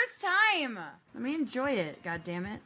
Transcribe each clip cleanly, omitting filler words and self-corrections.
first time. Let me enjoy it, god damn it.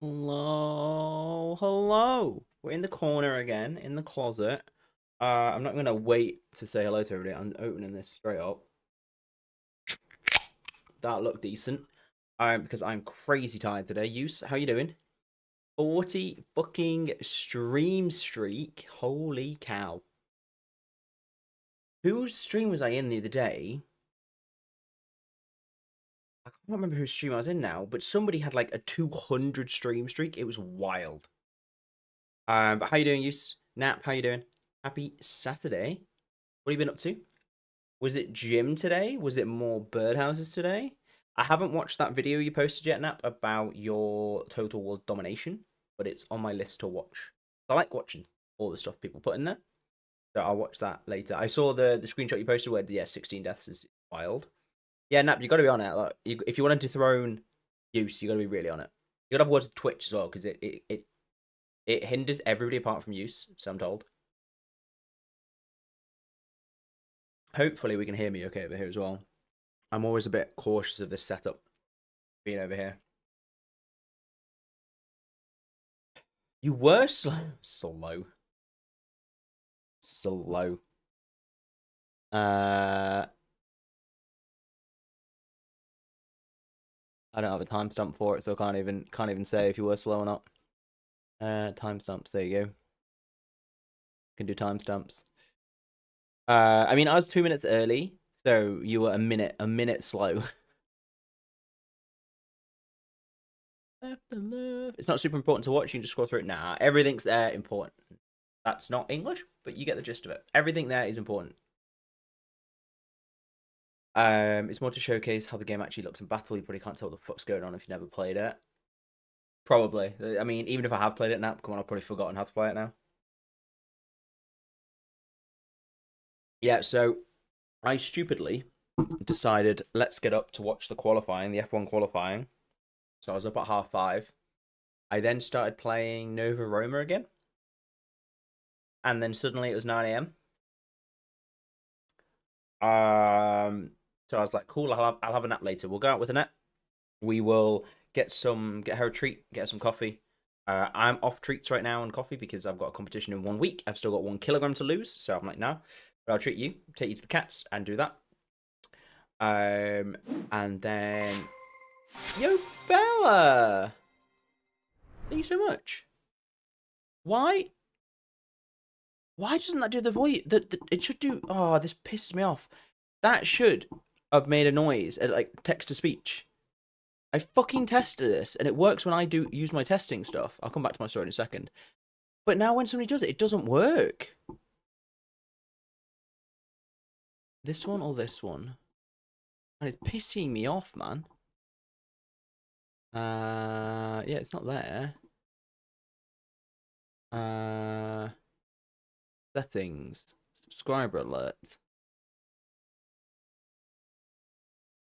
Hello, hello. We're in the corner again, in the closet. I'm not gonna wait to say hello to everybody. I'm opening this straight up. That looked decent. Because I'm crazy tired today. Use, how you doing? 40 fucking stream streak. Holy cow. Whose stream was I in the other day? I I don't remember whose stream I was in now, but somebody had like a 200 stream streak. It was wild. But how you doing, Use? Nap, how you doing? Happy Saturday. What have you been up to? Was it gym today? Was it more birdhouses today? I haven't watched that video you posted yet, Nap, about your Total War domination, but it's on my list to watch. I like watching all the stuff people put in there, so I'll watch that later. I saw the screenshot you posted where, yeah, 16 deaths is wild. Yeah, Nap, you got to be on it. Like, if you want to dethrone Use, you got to be really on it. You got to have words with Twitch as well, because it hinders everybody apart from Use, so I'm told. Hopefully we can hear me okay over here as well. I'm always a bit cautious of this setup being over here. You were slow. Slow. I don't have a timestamp for it, so I can't even say if you were slow or not. Timestamps, there you go. Can do timestamps. I mean, I was 2 minutes early, so you were a minute slow. It's not super important to watch. You can just scroll through it. Nah, everything's there important. That's not English, but you get the gist of it. Everything there is important. It's more to showcase how the game actually looks in battle. You probably can't tell what the fuck's going on if you never played it. Probably. I mean, even if I have played it now, come on, I've probably forgotten how to play it now. Yeah, so I stupidly decided, let's get up to watch the qualifying, the F1 qualifying. So I was up at 5:30. I then started playing Nova Roma again. And then suddenly it was 9 a.m. So I was like, cool, I'll have a nap later. We'll go out with a nap. We will get her a treat, get her some coffee. I'm off treats right now on coffee because I've got a competition in 1 week. I've still got 1 kilogram to lose, so I'm like, no, but I'll treat you, take you to the cats, and do that. And then, yo, Bella, thank you so much. Why doesn't that do the voice? It should do. Oh, this pisses me off. That should have made a noise, like text to speech. I fucking tested this, and it works when I do use my testing stuff. I'll come back to my story in a second. But now when somebody does it, it doesn't work. This one or this one? And it's pissing me off, man. Yeah, it's not there. Settings. Subscriber alert.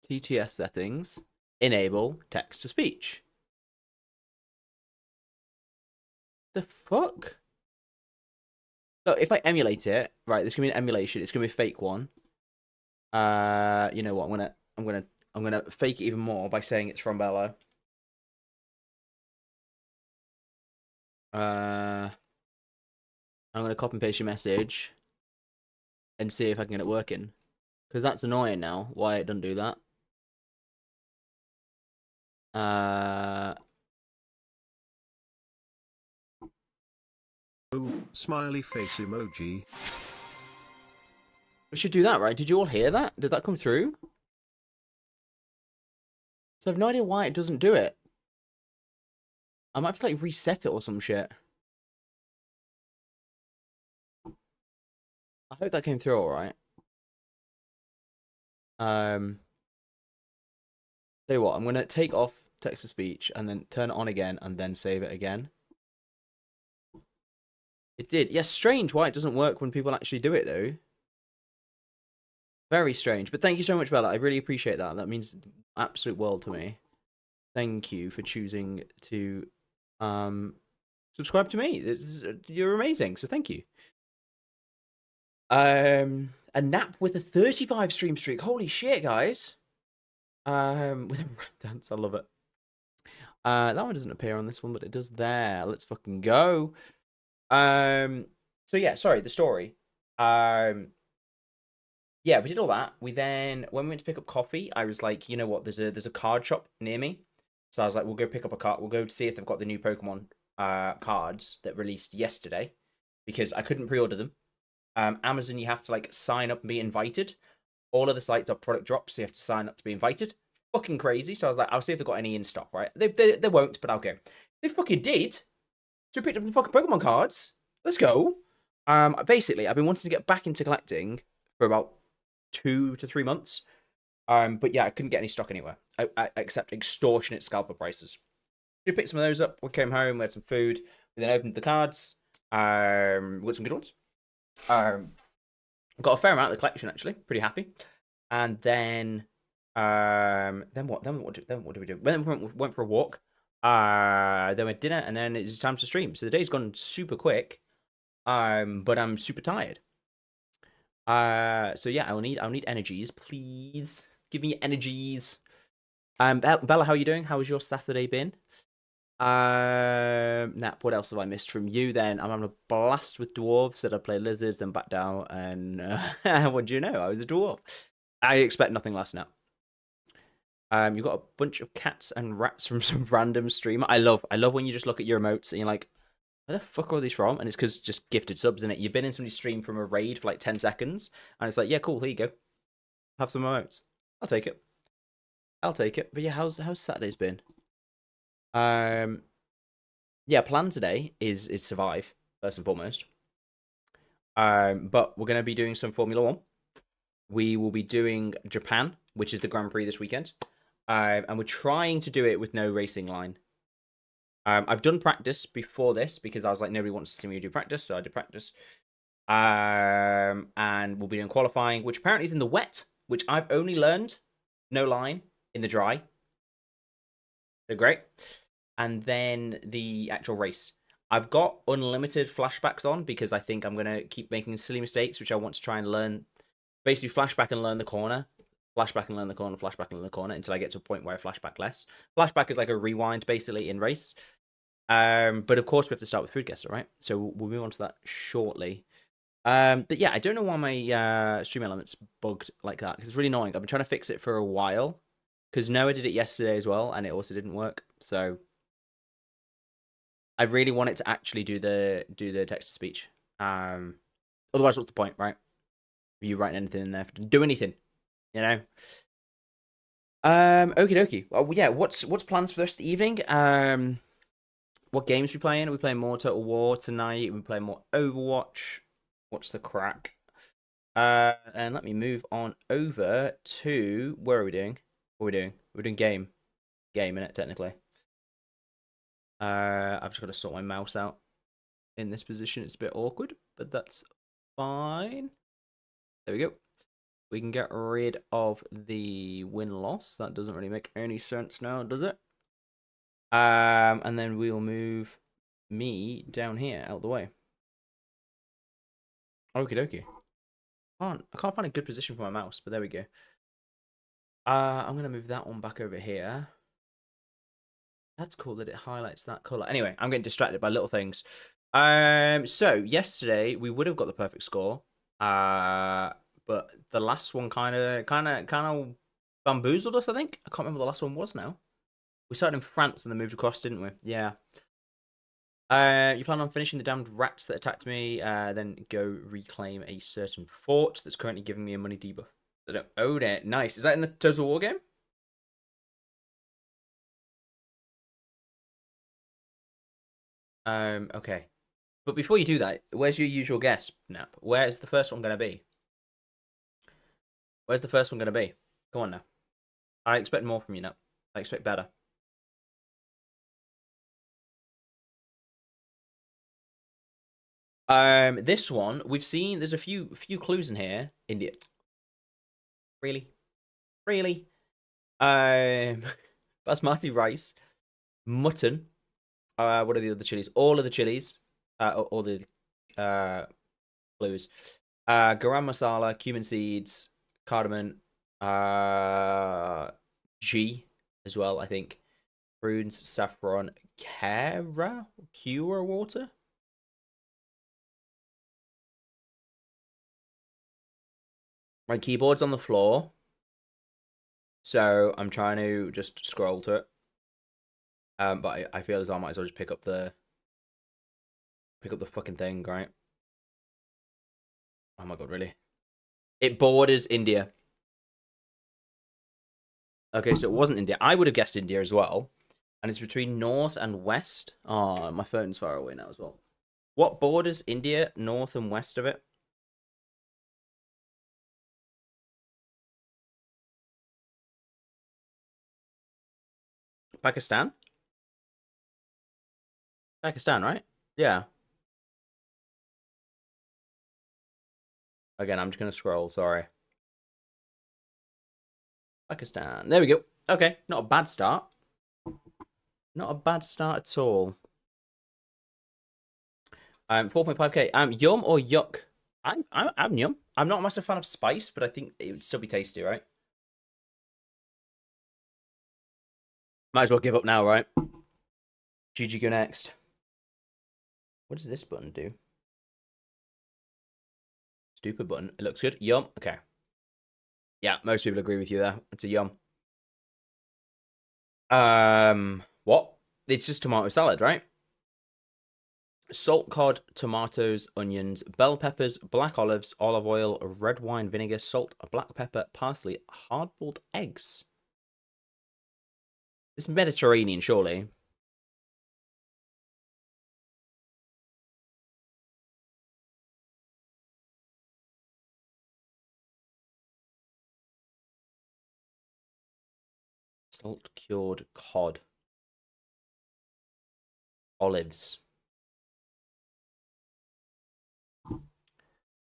TTS settings. Enable text to speech. The fuck? So if I emulate it, right, this is gonna be an emulation. It's gonna be a fake one. You know what? I'm gonna fake it even more by saying it's from Bella. I'm gonna copy and paste your message and see if I can get it working. Because that's annoying now. Why it doesn't do that? Smiley face emoji. We should do that, right? Did you all hear that? Did that come through? So I have no idea why it doesn't do it. I might have to like reset it or some shit. I hope that came through all right. Tell you what, I'm gonna take off text to speech and then turn it on again and then save it again. It did. Yes, strange why it doesn't work when people actually do it though. Very strange. But thank you so much, Bella. I really appreciate that. That means absolute world to me. Thank you for choosing to subscribe to me. You're amazing. So thank you. A nap with a 35 stream streak. Holy shit, guys. With a rap dance. I love it. That one doesn't appear on this one, but it does there. Let's fucking go. So yeah, sorry, the story. Yeah, we did all that. When we went to pick up coffee, I was like, you know what, there's a card shop near me. So I was like, we'll go pick up a card. We'll go see if they've got the new Pokemon cards that released yesterday. Because I couldn't pre-order them. Amazon, you have to like sign up and be invited. All of the sites are product drops, so you have to sign up to be invited. fucking crazy. So I was like, I'll see if they've got any in stock, right? They won't, but I'll go. They fucking did. So we picked up the fucking Pokemon cards. Let's go. Basically, I've been wanting to get back into collecting for about 2 to 3 months. But yeah, I couldn't get any stock anywhere except extortionate scalper prices. We picked some of those up. We came home, we had some food. We then opened the cards. We got some good ones. Got a fair amount of the collection actually. Pretty happy. And then what? Then what did we do? Went for a walk. Then we had dinner, and then it's time to stream. So the day's gone super quick. But I'm super tired. So yeah, I'll need energies, please. Give me energies. Bella, how are you doing? How has your Saturday been? Nap, what else have I missed from you then? I'm having a blast with dwarves. Said I play lizards, then back down, and what do you know? I was a dwarf. I expect nothing less now. You've got a bunch of cats and rats from some random streamer. I love when you just look at your emotes and you're like, where the fuck are these from? And it's because just gifted subs in it. You've been in somebody's stream from a raid for like 10 seconds, and it's like, yeah, cool, here you go. Have some emotes. I'll take it. But yeah, how's Saturday's been? Yeah, plan today is survive first and foremost. But we're gonna be doing some Formula One. We will be doing Japan, which is the Grand Prix this weekend. And we're trying to do it with no racing line. I've done practice before this because I was like, nobody wants to see me do practice, so I did practice. And we'll be doing qualifying, which apparently is in the wet, which I've only learned, no line, in the dry. So great. And then the actual race. I've got unlimited flashbacks on because I think I'm going to keep making silly mistakes, which I want to try and learn. Basically, flashback and learn the corner. Flashback and learn the corner, flashback and learn the corner until I get to a point where I flashback less. Flashback is like a rewind, basically, in race. But of course, we have to start with food guesser, right? So we'll move on to that shortly. But yeah, I don't know why my stream elements bugged like that because it's really annoying. I've been trying to fix it for a while because Noah did it yesterday as well, and it also didn't work. So I really want it to actually do the text to speech. Otherwise, what's the point, right? Are you writing anything in there? Do anything, you know? Okie dokie. Well, yeah. What's plans for the rest of the evening? What games are we playing? Are we playing more Total War tonight? Are we playing more Overwatch? What's the crack? And let me move on over to where are we doing? What are we doing? We're doing game, innit, technically. I've just got to sort my mouse out in this position. It's a bit awkward, but that's fine. There we go. We can get rid of the win-loss. That doesn't really make any sense now, does it? And then we'll move me down here, out the way. Okie dokie. I can't find a good position for my mouse, but there we go. I'm gonna move that one back over here. That's cool that it highlights that color. Anyway, I'm getting distracted by little things. So yesterday we would have got the perfect score. But the last one kind of bamboozled us. I think I can't remember what the last one was now. We started in France and then moved across, didn't we? Yeah. You plan on finishing the damned rats that attacked me, then go reclaim a certain fort that's currently giving me a money debuff. I don't own it. Nice. Is that in the Total War game? Okay. But before you do that, where's your usual guess, Nap? Where's the first one going to be? Where's the first one going to be? Come on now. I expect more from you, Nap. I expect better. This one, we've seen, there's a few clues in here. India. Really? Basmati rice, mutton. What are the other chilies? All of the chilies. All the clues. Garam masala, cumin seeds, cardamom, G as well, I think. Prunes, saffron, Cura water. My keyboard's on the floor, so I'm trying to just scroll to it. But I feel as though I might as well just pick up the fucking thing, right? Oh my god, really? It borders India. Okay, so it wasn't India. I would have guessed India as well. And it's between north and west. Oh, my phone's far away now as well. What borders India, north and west of it? Pakistan? Pakistan, right? Yeah. Again, I'm just going to scroll, sorry. Pakistan. There we go. Okay, not a bad start. Not a bad start at all. 4.5k. Yum or yuck? I'm yum. I'm not a massive fan of spice, but I think it would still be tasty, right? Might as well give up now, right? GG, go next. What does this button do? Stupid button. It looks good. Yum. Okay. Yeah, most people agree with you there. It's a yum. What? It's just tomato salad, right? Salt, cod, tomatoes, onions, bell peppers, black olives, olive oil, red wine vinegar, salt, black pepper, parsley, hard-boiled eggs. It's Mediterranean, surely. Salt cured cod. Olives.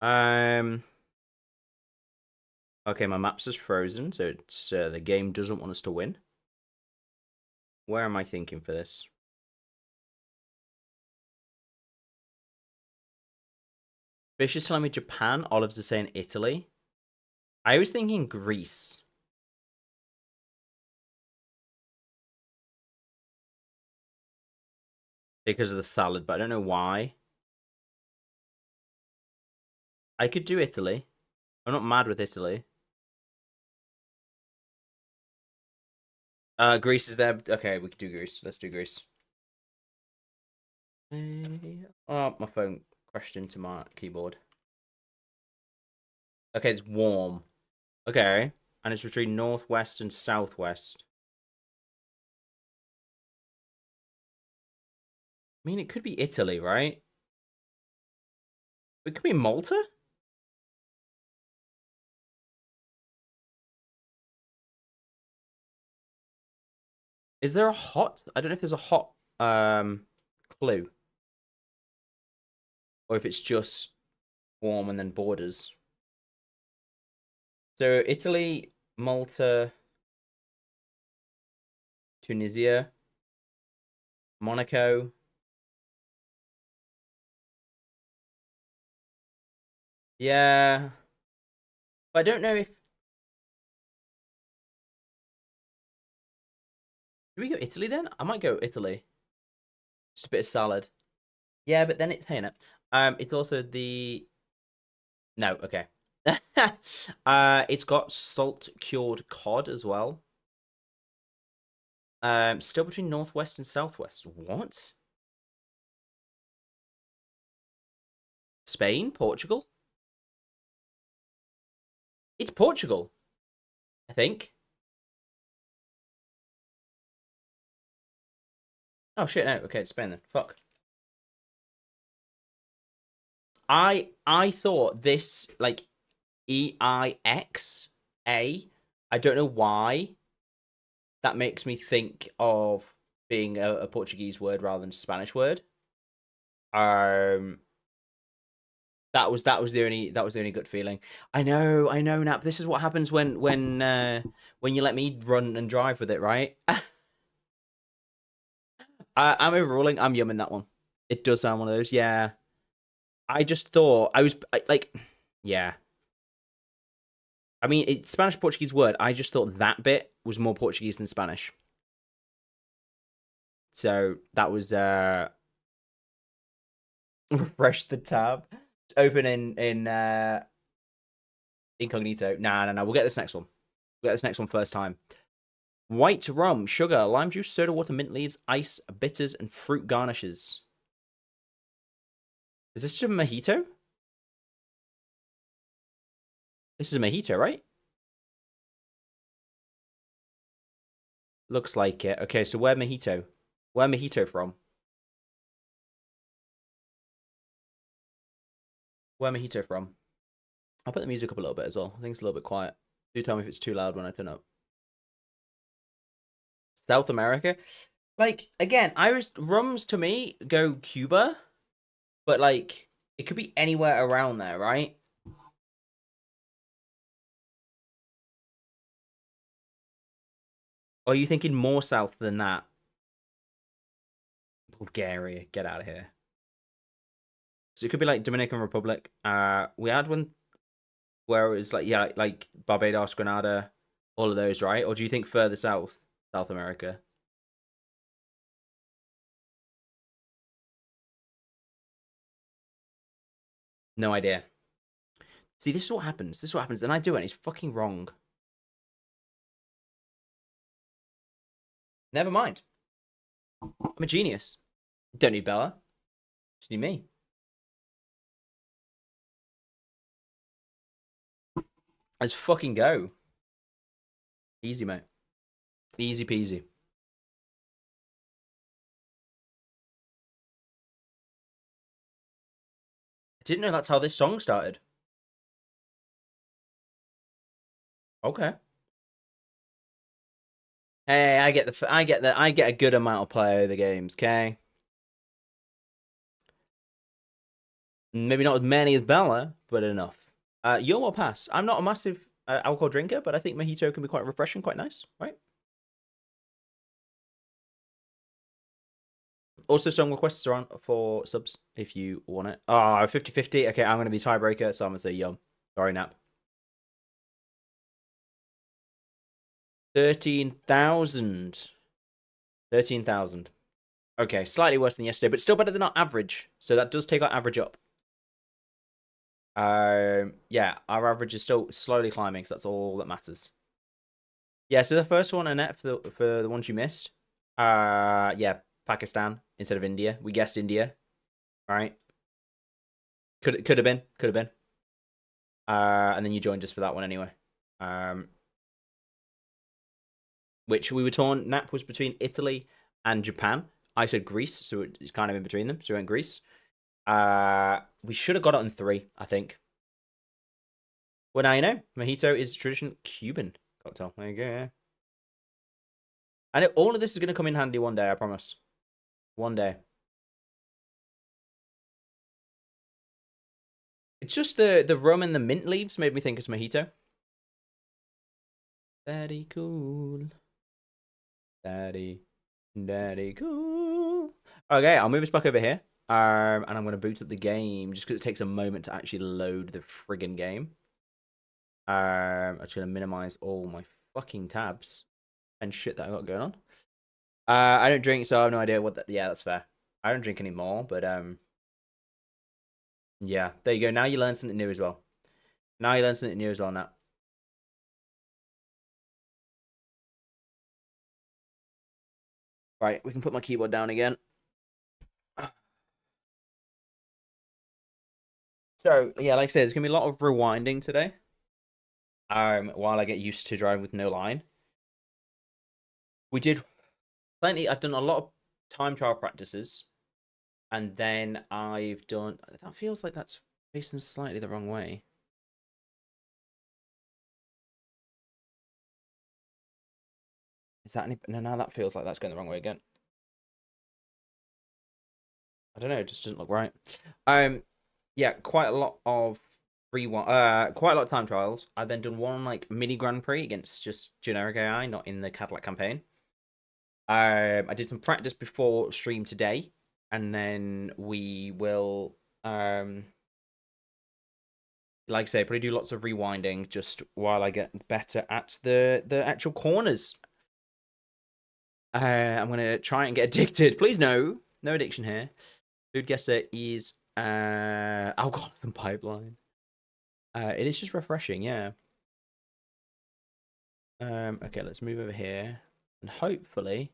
Okay, my map's just frozen, so it's the game doesn't want us to win. Where am I thinking for this? Fish is telling me Japan. Olives are saying Italy. I was thinking Greece. Because of the salad, but I don't know why. I could do Italy. I'm not mad with Italy. Greece is there. Okay, we could do Greece. Let's do Greece. Oh, my phone crashed into my keyboard. Okay, it's warm. Okay, and it's between northwest and southwest. I mean, it could be Italy, right? It could be Malta? Is there a hot? I don't know if there's a hot clue. Or if it's just warm and then borders. So Italy, Malta, Tunisia, Monaco. Yeah. But I don't know if... Do we go Italy then? I might go Italy. Just a bit of salad. Yeah, but then it's... Hey, no. It's also the... No, okay. It's got salt cured cod as well. Still between northwest and southwest. What? Spain? Portugal? It's Portugal, I think. Oh shit, no. Okay, it's Spain then. Fuck. I thought this like EIXA. I don't know why. That makes me think of being a Portuguese word rather than a Spanish word. Um that was the only good feeling. I know, Nap. This is what happens when you let me run and drive with it, right? I'm overruling. I'm yumming that one. It does sound one of those. Yeah. I just thought like, yeah. I mean, it's Spanish Portuguese word. I just thought that bit was more Portuguese than Spanish. So that was refresh the tab, open in incognito. Nah. We'll get this next one. We'll get this next one first time. White rum, sugar, lime juice, soda water, mint leaves, ice, bitters, and fruit garnishes. Is this just a mojito? This is a mojito, right? Looks like it. Okay, so where Mojito? Where Mojito from? Where Mojito from? I'll put the music up a little bit as well. I think it's a little bit quiet. Do tell me if it's too loud when I turn up. South America? Like, again, Irish rums to me go Cuba, but like, it could be anywhere around there, right? Or are you thinking more south than that? Bulgaria, get out of here. So it could be like Dominican Republic. We had one where it was like, yeah, like Barbados, Grenada, all of those, right? Or do you think further south, South America? No idea. See, this is what happens. This is what happens. Then I do it, and it's fucking wrong. Never mind. I'm a genius. Don't need Bella. Just need me. Let's fucking go. Easy, mate. Easy peasy. I didn't know that's how this song started. Okay. Hey, I get a good amount of play of the games, okay? Maybe not as many as Bella, but enough. You'll will pass. I'm not a massive alcohol drinker, but I think mojito can be quite refreshing, quite nice, right? Also, song requests are on for subs if you want it. Ah, 50-50. Okay, I'm going to be tiebreaker, so I'm going to say yum. Sorry, Nap. 13,000. 13,000. Okay, slightly worse than yesterday, but still better than our average. So that does take our average up. Yeah, our average is still slowly climbing, so that's all that matters. Yeah, so the first one, Annette, for the ones you missed. Yeah, Pakistan instead of India. We guessed India, right? Could have been. And then you joined us for that one anyway. Which we were torn. Nap was between Italy and Japan. I said Greece, so it's kind of in between them. So we went Greece. We should have got it on 3, I think. Well, now you know. Mojito is traditional Cuban cocktail. There you go. Yeah. And all of this is going to come in handy one day, I promise. One day. It's just the rum and the mint leaves made me think it's mojito. Daddy cool. Daddy cool. Okay, I'll move us back over here. And I'm going to boot up the game just because it takes a moment to actually load the friggin' game. I'm just going to minimize all my fucking tabs and shit that I got going on. I don't drink, so I have no idea what that. Yeah, that's fair. I don't drink anymore, but yeah, there you go. Now you learn something new as well. Now Nat. Right, we can put my keyboard down again. So yeah, like I said, there's gonna be a lot of rewinding today. While I get used to driving with no line. We did plenty. I've done a lot of time trial practices, and then I've done. That feels like that's facing slightly the wrong way. Is that any? No, now that feels like that's going the wrong way again. I don't know. It just doesn't look right. Yeah, quite a lot of quite a lot of time trials. I've then done one like mini Grand Prix against just generic AI, not in the Cadillac campaign. I did some practice before stream today, and then we will like I say, probably do lots of rewinding just while I get better at the actual corners. I'm gonna try and get addicted. Please no addiction here. Food guesser is alcoholism pipeline. It is just refreshing, yeah. Okay, let's move over here, and hopefully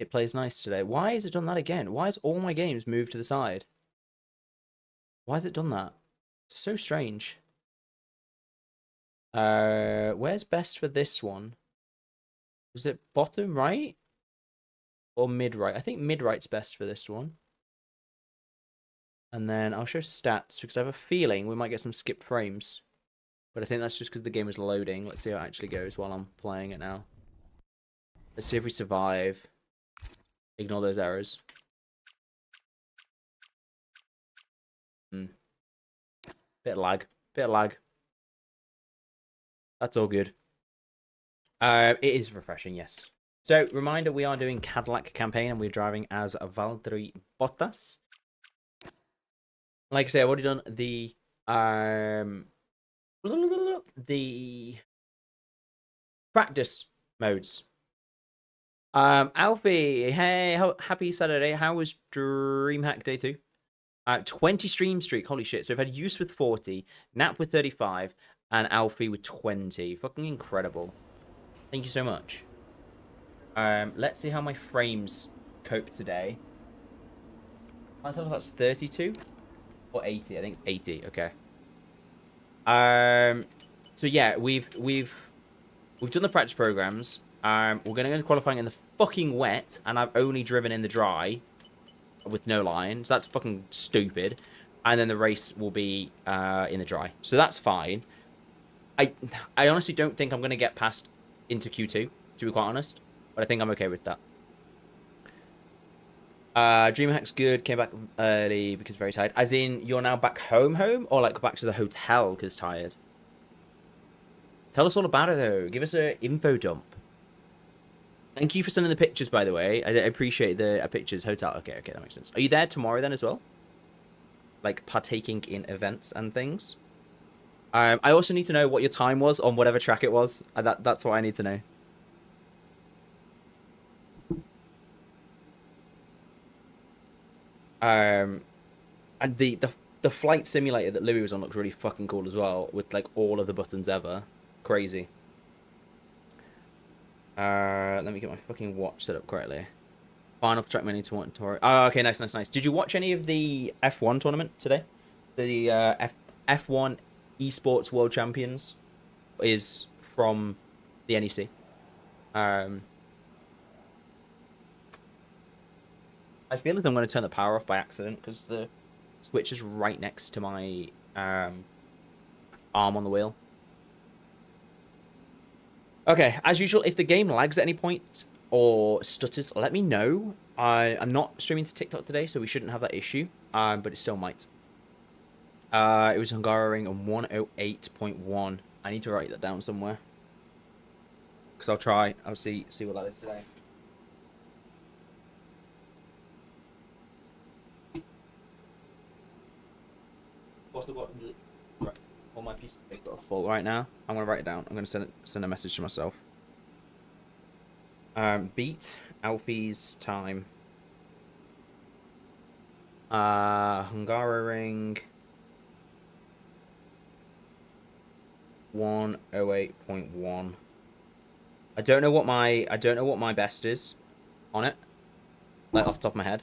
it plays nice today. Why has it done that again? Why has all my games moved to the side? Why has it done that? It's so strange. Where's best for this one? Is it bottom right or mid right? I think mid right's best for this one. And then I'll show stats because I have a feeling we might get some skip frames. But I think that's just because the game is loading. Let's see how it actually goes while I'm playing it now. Let's see if we survive. Ignore those errors. Bit lag. Bit lag. That's all good. It is refreshing, yes. So, reminder, we are doing Cadillac campaign and we're driving as Valtteri Bottas. Like I say, I've already done the practice modes. Alfie, hey, happy Saturday. How was DreamHack Day 2? 20 stream streak, holy shit. So I've had Use with 40, Nap with 35, and Alfie with 20. Fucking incredible. Thank you so much. Let's see how my frames cope today. I thought that's 32 or 80. I think it's 80. Okay. So yeah, we've done the practice programs. We're gonna go into qualifying in the fucking wet, and I've only driven in the dry with no line, so that's fucking stupid. And then the race will be in the dry, so that's fine. I honestly don't think I'm gonna get past into Q2, to be quite honest, but I think I'm okay with that. DreamHack's good. Came back early because very tired. As in, you're now back home, or like back to the hotel because tired? Tell us all about it though. Give us a info dump. Thank you for sending the pictures, by the way. I appreciate the pictures. Hotel. Okay, that makes sense. Are you there tomorrow then as well? Like partaking in events and things. I also need to know what your time was on whatever track it was. That's what I need to know. And the flight simulator that Louis was on looks really fucking cool as well, with like all of the buttons ever. Crazy. Let me get my fucking watch set up correctly. Final track menu to want to. Oh, okay, nice. Did you watch any of the F1 tournament today? The F1 Esports World Champions is from the NEC. I feel as I'm going to turn the power off by accident because the switch is right next to my arm on the wheel. Okay, as usual, if the game lags at any point or stutters, let me know. I'm not streaming to TikTok today, so we shouldn't have that issue, but it still might. It was Hungaroring on 108.1. I need to write that down somewhere. Because I'll try. I'll see what that is today. What's the button? Right. All my pieces of paper are full right now. I'm going to write it down. I'm going to send a message to myself. Beat Alfie's time. Hungaroring 108.1. I don't know what my best is on it. Like off the top of my head.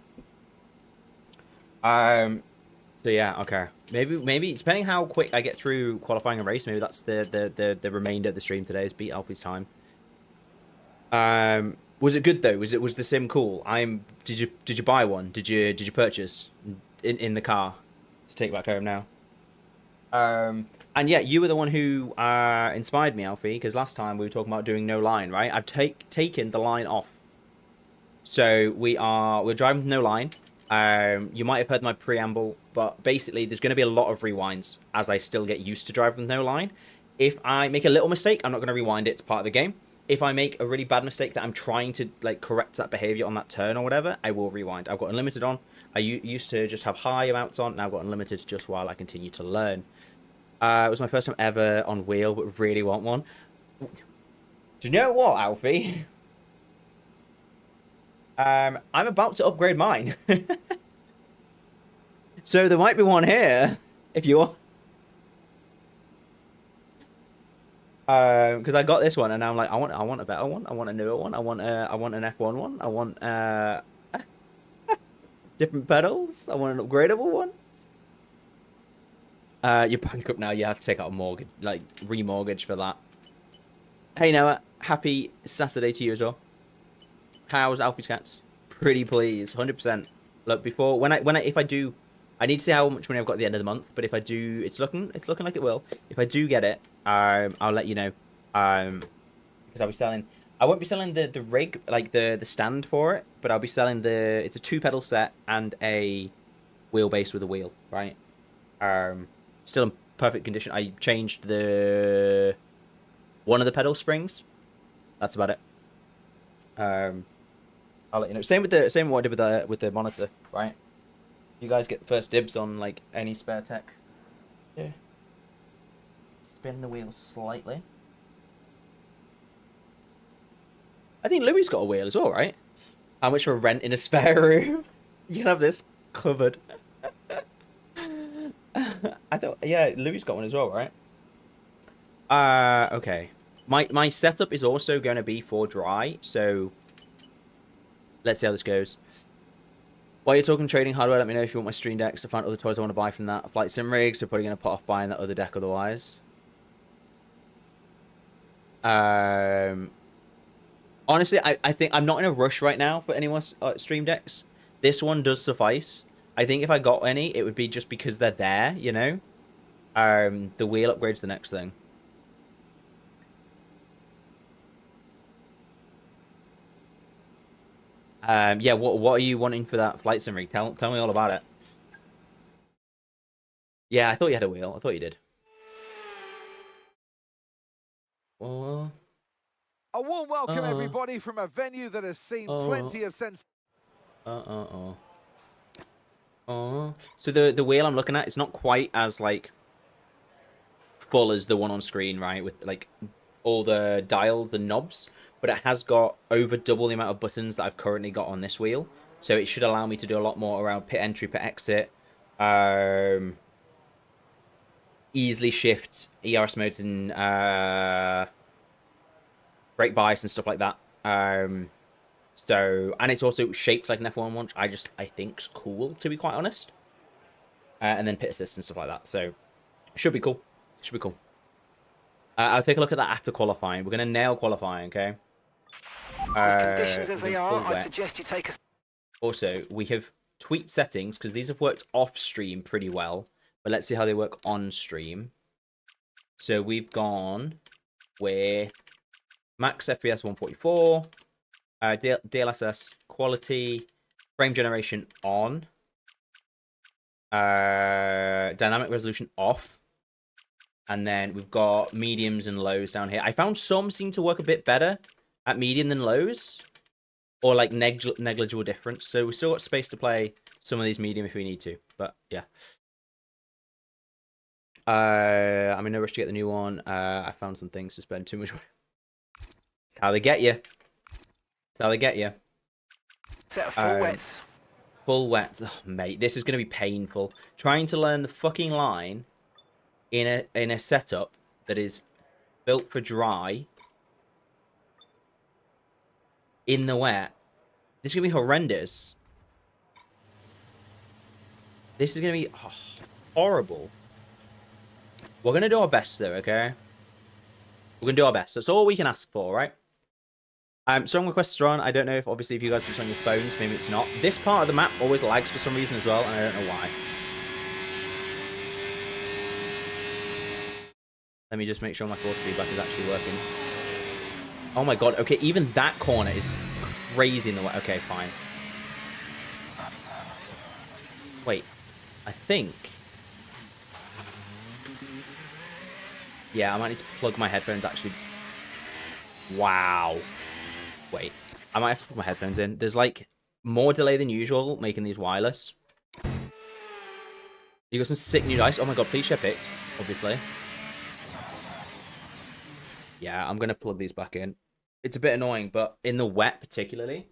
So yeah, okay. Maybe depending how quick I get through qualifying a race, maybe that's the remainder of the stream today is beat Alfie's time. Was it good though? Was the sim cool? Did you buy one? Did you purchase in the car to take back home now? And yeah, you were the one who inspired me, Alfie, because last time we were talking about doing no line, right? I've taken the line off. So we're driving with no line. You might have heard my preamble, but basically there's going to be a lot of rewinds as I still get used to driving with no line. If I make a little mistake, I'm not going to rewind it. It's part of the game. If I make a really bad mistake that I'm trying to like correct that behavior on that turn or whatever, I will rewind. I've got unlimited on. I used to just have high amounts on. Now I've got unlimited just while I continue to learn. It was my first time ever on wheel, but really want one. Do you know what, Alfie? I'm about to upgrade mine. So there might be one here, if you want. Because I got this one, and I'm like, I want a better one. I want a newer one. I want an F1 one. I want different pedals. I want an upgradable one. You're bankrupt now. You have to take out a mortgage, like remortgage for that. Hey Noah, happy Saturday to you as well. How's Alfie's cats? Pretty pleased, 100%. Look, before if I do, I need to see how much money I've got at the end of the month. But if I do, it's looking like it will. If I do get it, I'll let you know. Because I'll be selling. I won't be selling the rig, like the stand for it, but I'll be selling it's a 2 pedal set and a wheelbase with a wheel, right? Still in perfect condition. I changed one of the pedal springs. That's about it. I'll let you know. Same with what I did with the monitor, right? You guys get first dibs on like any spare tech. Yeah. Spin the wheel slightly. I think Louis got a wheel as well, right? How much for rent in a spare room? You can have this covered. I thought, yeah, Louis got one as well, right? Okay. My setup is also going to be for dry, so let's see how this goes. While you're talking trading hardware, let me know if you want my stream decks. I found other toys I want to buy from that. Flight sim rigs, so probably going to put off buying that other deck otherwise. Honestly, I think I'm not in a rush right now for any more stream decks. This one does suffice. I think if I got any, it would be just because they're there, you know? The wheel upgrade's the next thing. Yeah, what are you wanting for that flight sim rig? Tell me all about it. Yeah, I thought you had a wheel. I thought you did. Oh. A warm welcome, everybody, from a venue that has seen plenty of sense. So the wheel I'm looking at is not quite as like full as the one on screen, right? With like all the dials and knobs, but it has got over double the amount of buttons that I've currently got on this wheel. So it should allow me to do a lot more around pit entry, pit exit, easily shift ERS modes and brake bias and stuff like that. So, and it's also shaped like an F1 launch. I think's cool, to be quite honest. And then pit assist and stuff like that. So, should be cool. Should be cool. I'll take a look at that after qualifying. We're going to nail qualifying, okay? With conditions as they are, I suggest you take a... Also, we have tweaked settings, because these have worked off-stream pretty well. But let's see how they work on-stream. So, we've gone with max FPS 144, DLSS quality, frame generation on, dynamic resolution off, and then we've got mediums and lows down here. I found some seem to work a bit better at medium than lows, or like negligible difference. So we've still got space to play some of these medium if we need to. But yeah, I'm in no rush to get the new one. I found some things to spend too much. It's how they get you. It's how they get you. Set of full wets. Full wets. Oh, mate, this is going to be painful. Trying to learn the fucking line in a setup that is built for dry in the wet. This is going to be horrendous. This is going to be horrible. We're going to do our best, though, okay? We're going to do our best. That's all we can ask for, right? Song requests are on. I don't know if, obviously, if you guys are on your phones, maybe it's not. This part of the map always lags for some reason as well, and I don't know why. Let me just make sure my force feedback is actually working. Oh my god, okay, even that corner is crazy in the way. Okay, fine. Wait, I think... Yeah, I might need to plug my headphones, actually. Wow. Wait, I might have to put my headphones in. There's, like, more delay than usual making these wireless. You got some sick new dice. Oh my god, please share picked, obviously. Yeah, I'm going to plug these back in. It's a bit annoying, but in the wet particularly.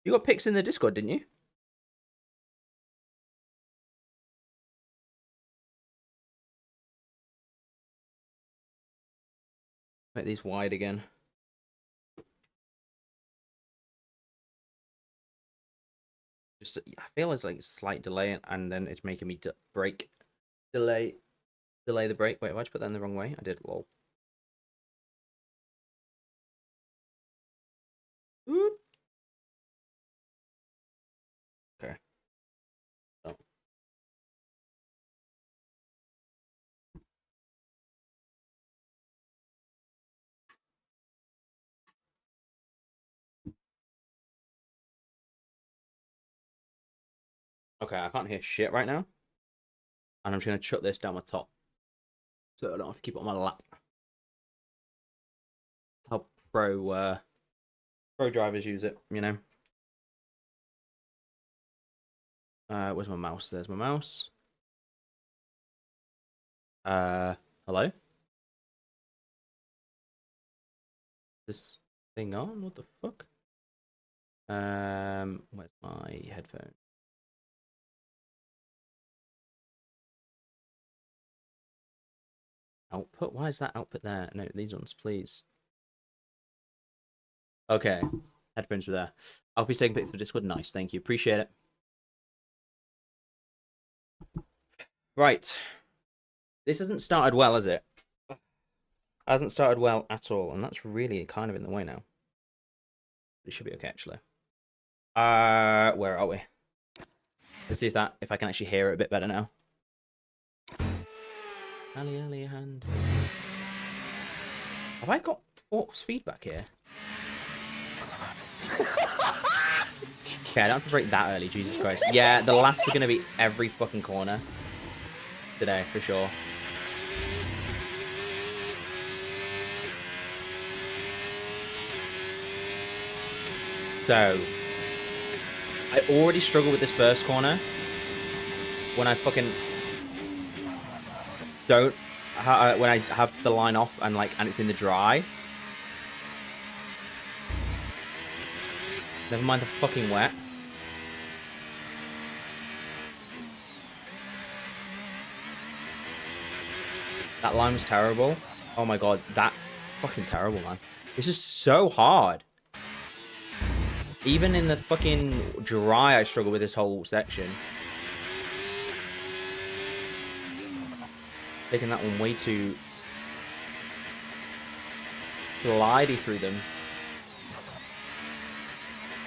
You got pics in the Discord, didn't you? Make these wide again. Just I feel there's like a slight delay, and then it's making me brake. Delay the brake. Wait, why'd you put that in the wrong way? I did. Lol. Oop. Okay. Oh. Okay, I can't hear shit right now. And I'm just going to chuck this down my top. So I don't have to keep it on my lap. How pro drivers use it, you know. Where's my mouse? There's my mouse. Hello? This thing on? What the fuck? Where's my headphone? Output? Why is that output there? No, these ones, please. Okay. Headphones are there. I'll be taking pictures of Discord. Nice, thank you. Appreciate it. Right. This hasn't started well, has it? Hasn't started well at all, and that's really kind of in the way now. It should be okay, actually. Where are we? Let's see if I can actually hear it a bit better now. Ali hand. Have I got force feedback here? Okay, I don't have to break that early, Jesus Christ. Yeah, the laps are gonna be every fucking corner today, for sure. So, I already struggle with this first corner when I fucking don't, when I have the line off and it's in the dry. Never mind the fucking wet. That line was terrible. Oh my god, that fucking terrible, man. This is so hard. Even in the fucking dry, I struggle with this whole section. Taking that one way too slidey through them.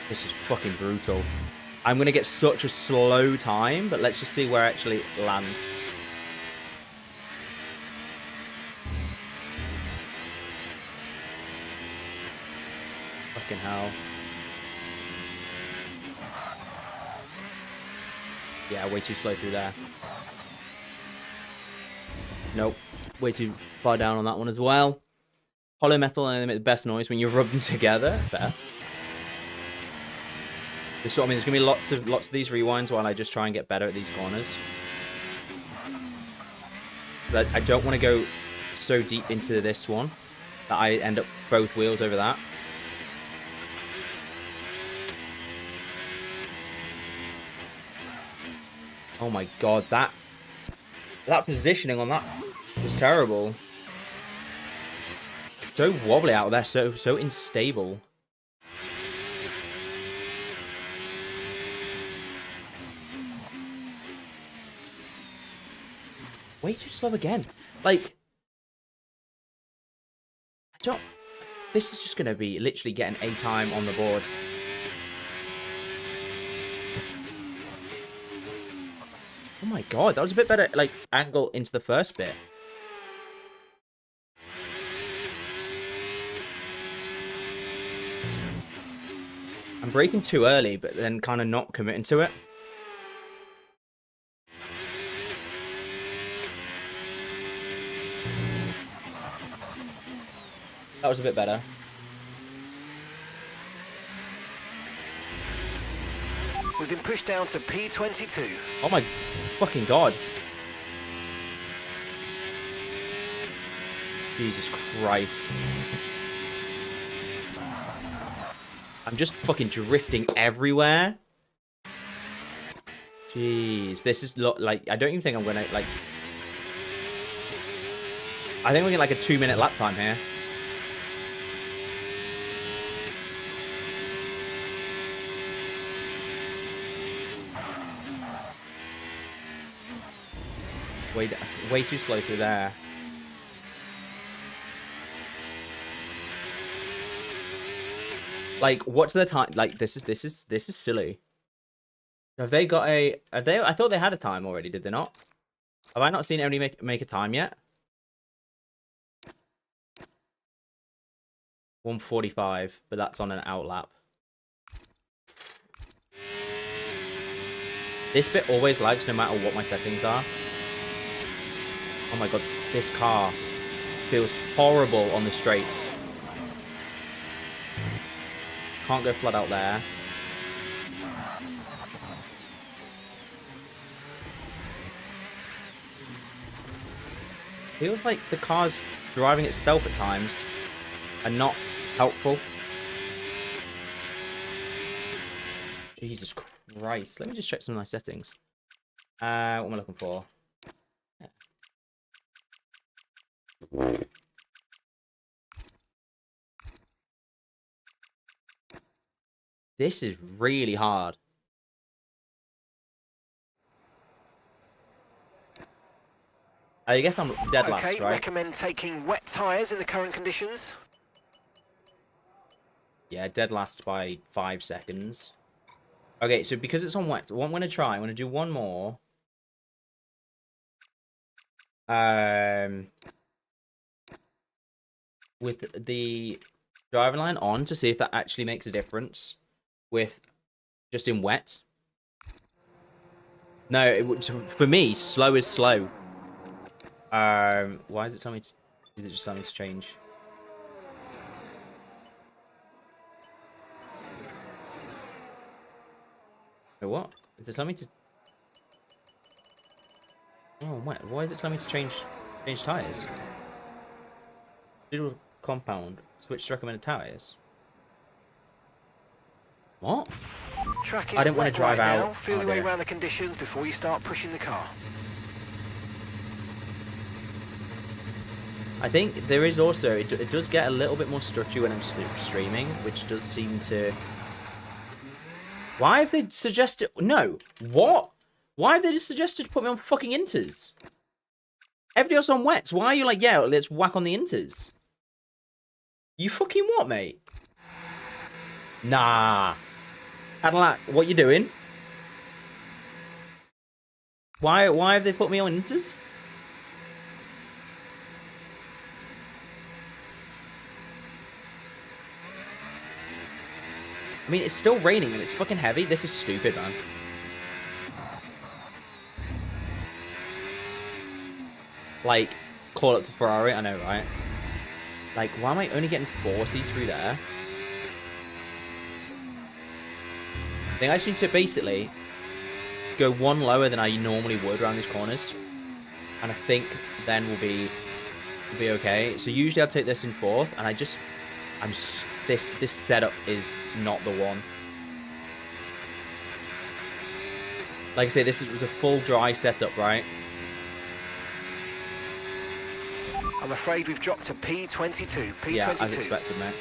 This is fucking brutal. I'm gonna get such a slow time, but let's just see where I actually land. Fucking hell. Yeah, way too slow through there. Nope. Way too far down on that one as well. Hollow metal and they make the best noise when you rub them together. Fair. This is what I mean. There's gonna be lots of these rewinds while I just try and get better at these corners. But I don't want to go so deep into this one that I end up both wheels over that. Oh my god, that positioning on that was terrible. So wobbly out there, so unstable. Way too slow again. Like, I don't. This is just gonna be literally getting a time on the board. Oh my god, that was a bit better, like, angle into the first bit. I'm braking too early, but then kind of not committing to it. That was a bit better. We've been pushed down to P22. Oh my fucking god. Jesus Christ. I'm just fucking drifting everywhere. Jeez, this is like, I don't even think I'm gonna, like, I think we're getting like a 2-minute lap time here. Way too slow through there. Like, what's the time? Like, this is silly. Have they got a? Are they? I thought they had a time already. Did they not? Have I not seen anybody make a time yet? 1:45, but that's on an outlap. This bit always lags no matter what my settings are. Oh my god, this car feels horrible on the straights. Can't go flat out there. Feels like the car's driving itself at times and not helpful. Jesus Christ. Let me just check some of my settings. What am I looking for? Yeah. This is really hard. I guess I'm dead last, right? Recommend taking wet tyres in the current conditions. Yeah, dead last by 5 seconds. Okay, so because it's on wet, what I'm going to try, I'm going to do one more. With the driving line on to see if that actually makes a difference with just in wet. No, it would, for me, slow is slow. Why is it telling me to, is it just telling me to change? Wait, what? Is it telling me to... Oh, wait, why is it telling me to change tyres? Digital compound, switch to recommended tyres. What? I didn't want to drive out. Now. Feel your way around the conditions before you start pushing the car. I think there is also, it does get a little bit more stretchy when I'm streaming, which does seem to... Why have they suggested... No. What? Why have they just suggested to put me on fucking inters? Everybody else on wets. Why are you like, yeah, let's whack on the inters? You fucking what, mate? Nah. Cadillac, what you doing? Why have they put me on inters? I mean, it's still raining and it's fucking heavy. This is stupid, man. Like, call it the Ferrari, I know, right? Like, why am I only getting 40 through there? I think I just need to basically go one lower than I normally would around these corners. And I think then we'll be okay. So usually I'll take this in fourth, and this setup is not the one. Like I say, this was a full dry setup, right? I'm afraid we've dropped to P22. P22. Yeah, as expected, mate.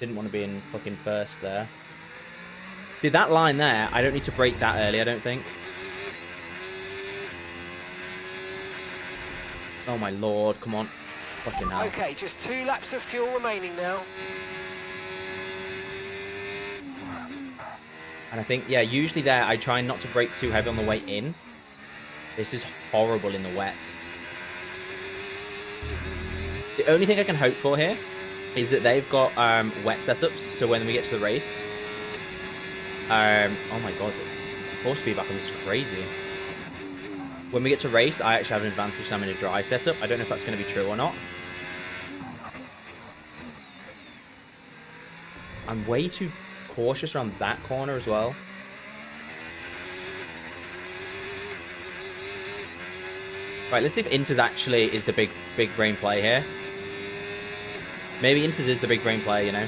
Didn't want to be in fucking first there. See, that line there, I don't need to brake that early, I don't think. Oh my lord, come on. Fucking hell. Okay, just 2 laps of fuel remaining now. And I think, yeah, usually there, I try not to brake too heavy on the way in. This is horrible in the wet. The only thing I can hope for here is that they've got wet setups, so when we get to the race... oh my god, the force feedback on this is crazy. When we get to race, I actually have an advantage. I'm in a dry setup. I don't know if that's going to be true or not. I'm way too cautious around that corner as well. Right, let's see if Inters actually is the big brain play here. Maybe Inters is the big brain play, you know.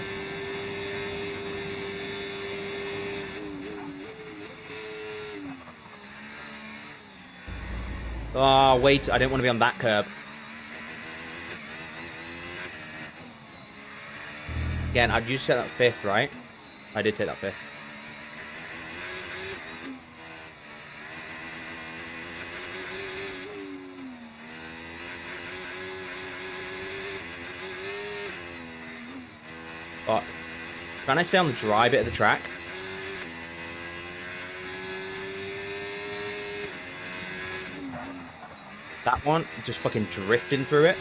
Oh, wait, I don't want to be on that curb. Again, I'd usually take that fifth, right? I did take that fifth. But trying to stay on the dry bit of the track. That one, just fucking drifting through it.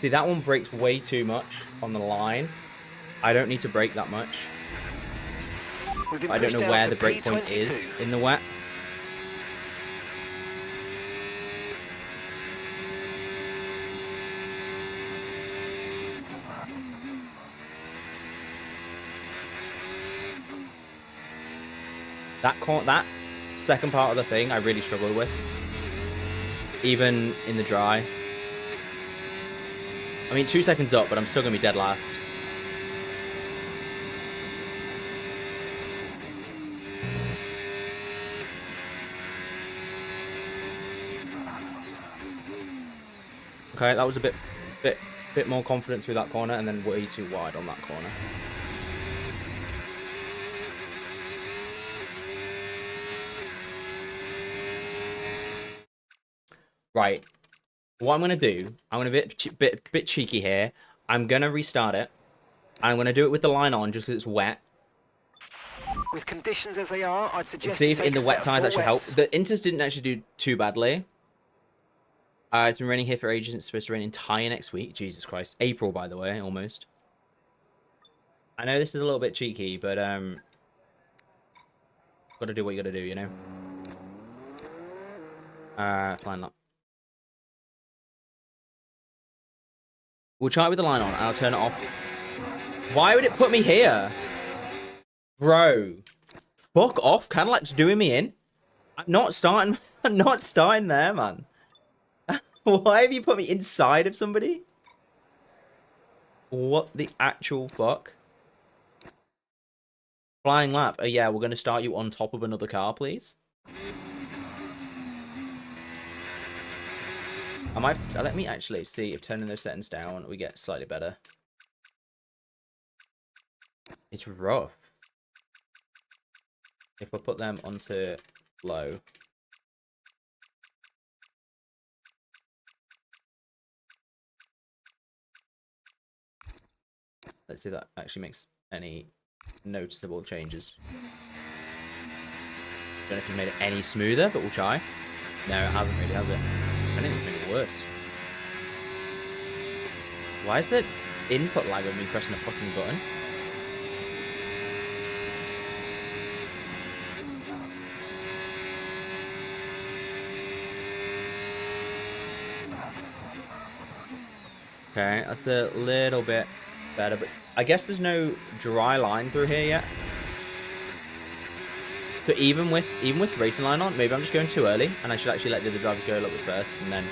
See, that one brakes way too much on the line. I don't need to brake that much. I don't know where the brake point is in the wet. That second part of the thing I really struggled with. Even in the dry. I mean, 2 seconds up, but I'm still going to be dead last. Okay, that was a bit more confident through that corner, and then way too wide on that corner. Right. What I'm going to do, I'm going to be a bit cheeky here. I'm going to restart it. I'm going to do it with the line on just because it's wet. With conditions as they are, I'd suggest See if in the wet tires actually help. The Inters didn't actually do too badly. It's been raining here for ages. It's supposed to rain entire next week. Jesus Christ. April, by the way, almost. I know this is a little bit cheeky, but got to do what you got to do, you know? Flying lap. We'll try it with the line on, and I'll turn it off. Why would it put me here? Bro. Fuck off. Cadillac's doing me in. I'm not starting there, man. Why have you put me inside of somebody? What the actual fuck? Flying lap. Yeah, we're going to start you on top of another car, please. I might let me actually see if turning those settings down we get slightly better. It's rough. If I put them onto low. Let's see if that actually makes any noticeable changes. Don't know if it's made it any smoother, but we'll try. No, it hasn't really, has it? I think it's made it worse. Why is the input lag of me pressing a fucking button? Okay, that's a little bit better, but I guess there's no dry line through here yet. So even with racing line on, maybe I'm just going too early, and I should actually let the other drivers go a little bit first, and then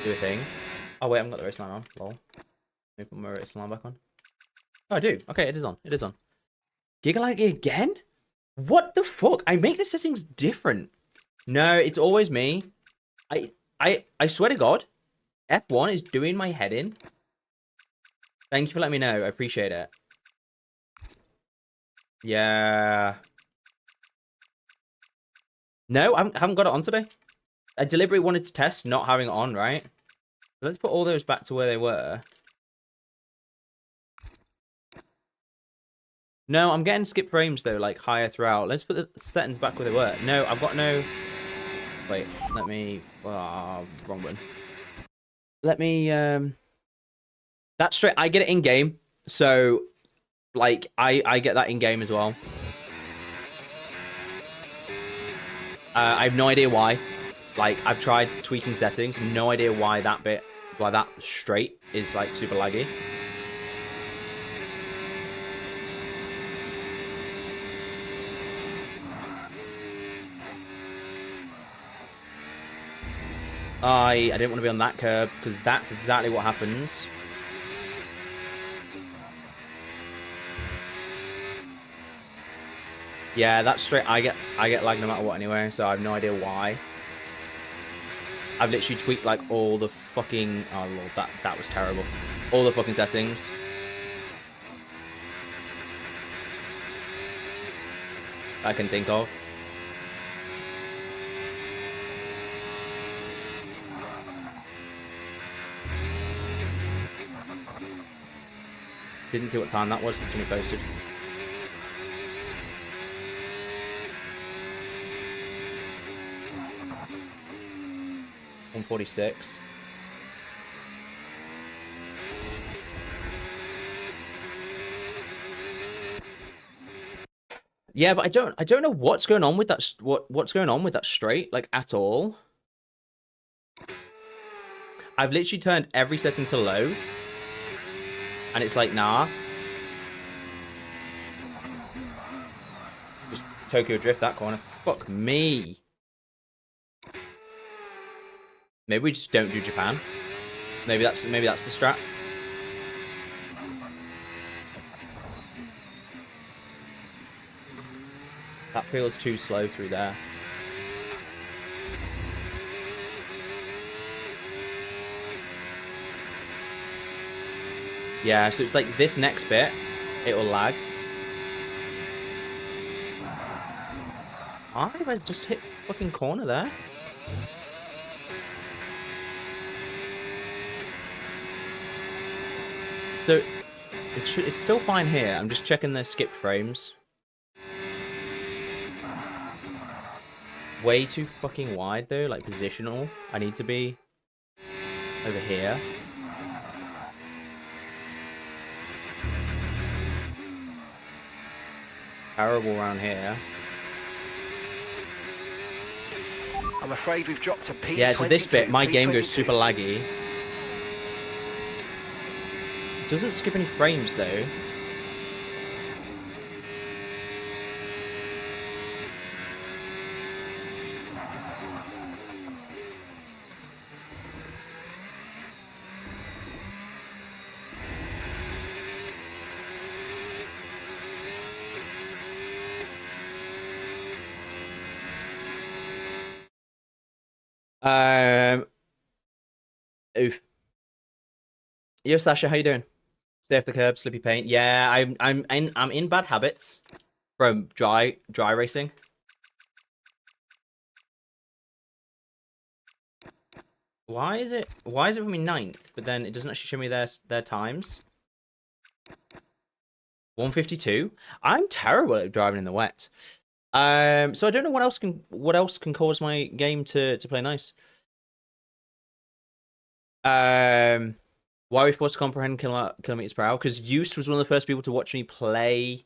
do a thing. Oh wait, I haven't got the racing line on. Lol. Let me put my racing line back on. Oh, I do. Okay, it is on. It is on. Gigalag again? What the fuck? I make the settings different. No, it's always me. I swear to God, F1 is doing my head in. Thank you for letting me know. I appreciate it. Yeah. No, I haven't got it on today. I deliberately wanted to test not having it on, right? Let's put all those back to where they were. No, I'm getting skip frames, though, like, higher throughout. Let's put the settings back where they were. No, I've got no... Wait, let me... wrong button. Let me... That's straight... I get it in-game. So, like, I get that in-game as well. I have no idea why. Like, I've tried tweaking settings. No idea why that bit, why that straight is, like, super laggy. I didn't want to be on that curb, because that's exactly what happens. Yeah, that's straight. I get lag no matter what anyway, so I have no idea why. I've literally tweaked like all the fucking... Oh lord, that was terrible. All the fucking settings. I can think of. Didn't see what time that was since we posted. $146. Yeah, but I don't know what's going on with that. What's going on with that straight, like at all. I've literally turned every setting to low, and it's like nah. Just Tokyo Drift that corner. Fuck me. Maybe we just don't do Japan. Maybe that's the strat. That feels too slow through there. Yeah, so it's like this next bit, it'll lag. Why have I just hit fucking corner there? So, it's still fine here. I'm just checking the skipped frames. Way too fucking wide though, like positional. I need to be over here. Terrible around here. I'm afraid we've dropped to P22. Yeah, so this bit, my game goes super laggy. It doesn't skip any frames though. Oof. Yo, Sasha, how you doing? Stay off the curb, slippy paint. Yeah, I'm in bad habits from dry racing. Why is it for me 9th, but then it doesn't actually show me their times? 152. I'm terrible at driving in the wet. So I don't know what else can cause my game to play nice. Why are we forced to comprehend kilometers per hour? Because Use was one of the first people to watch me play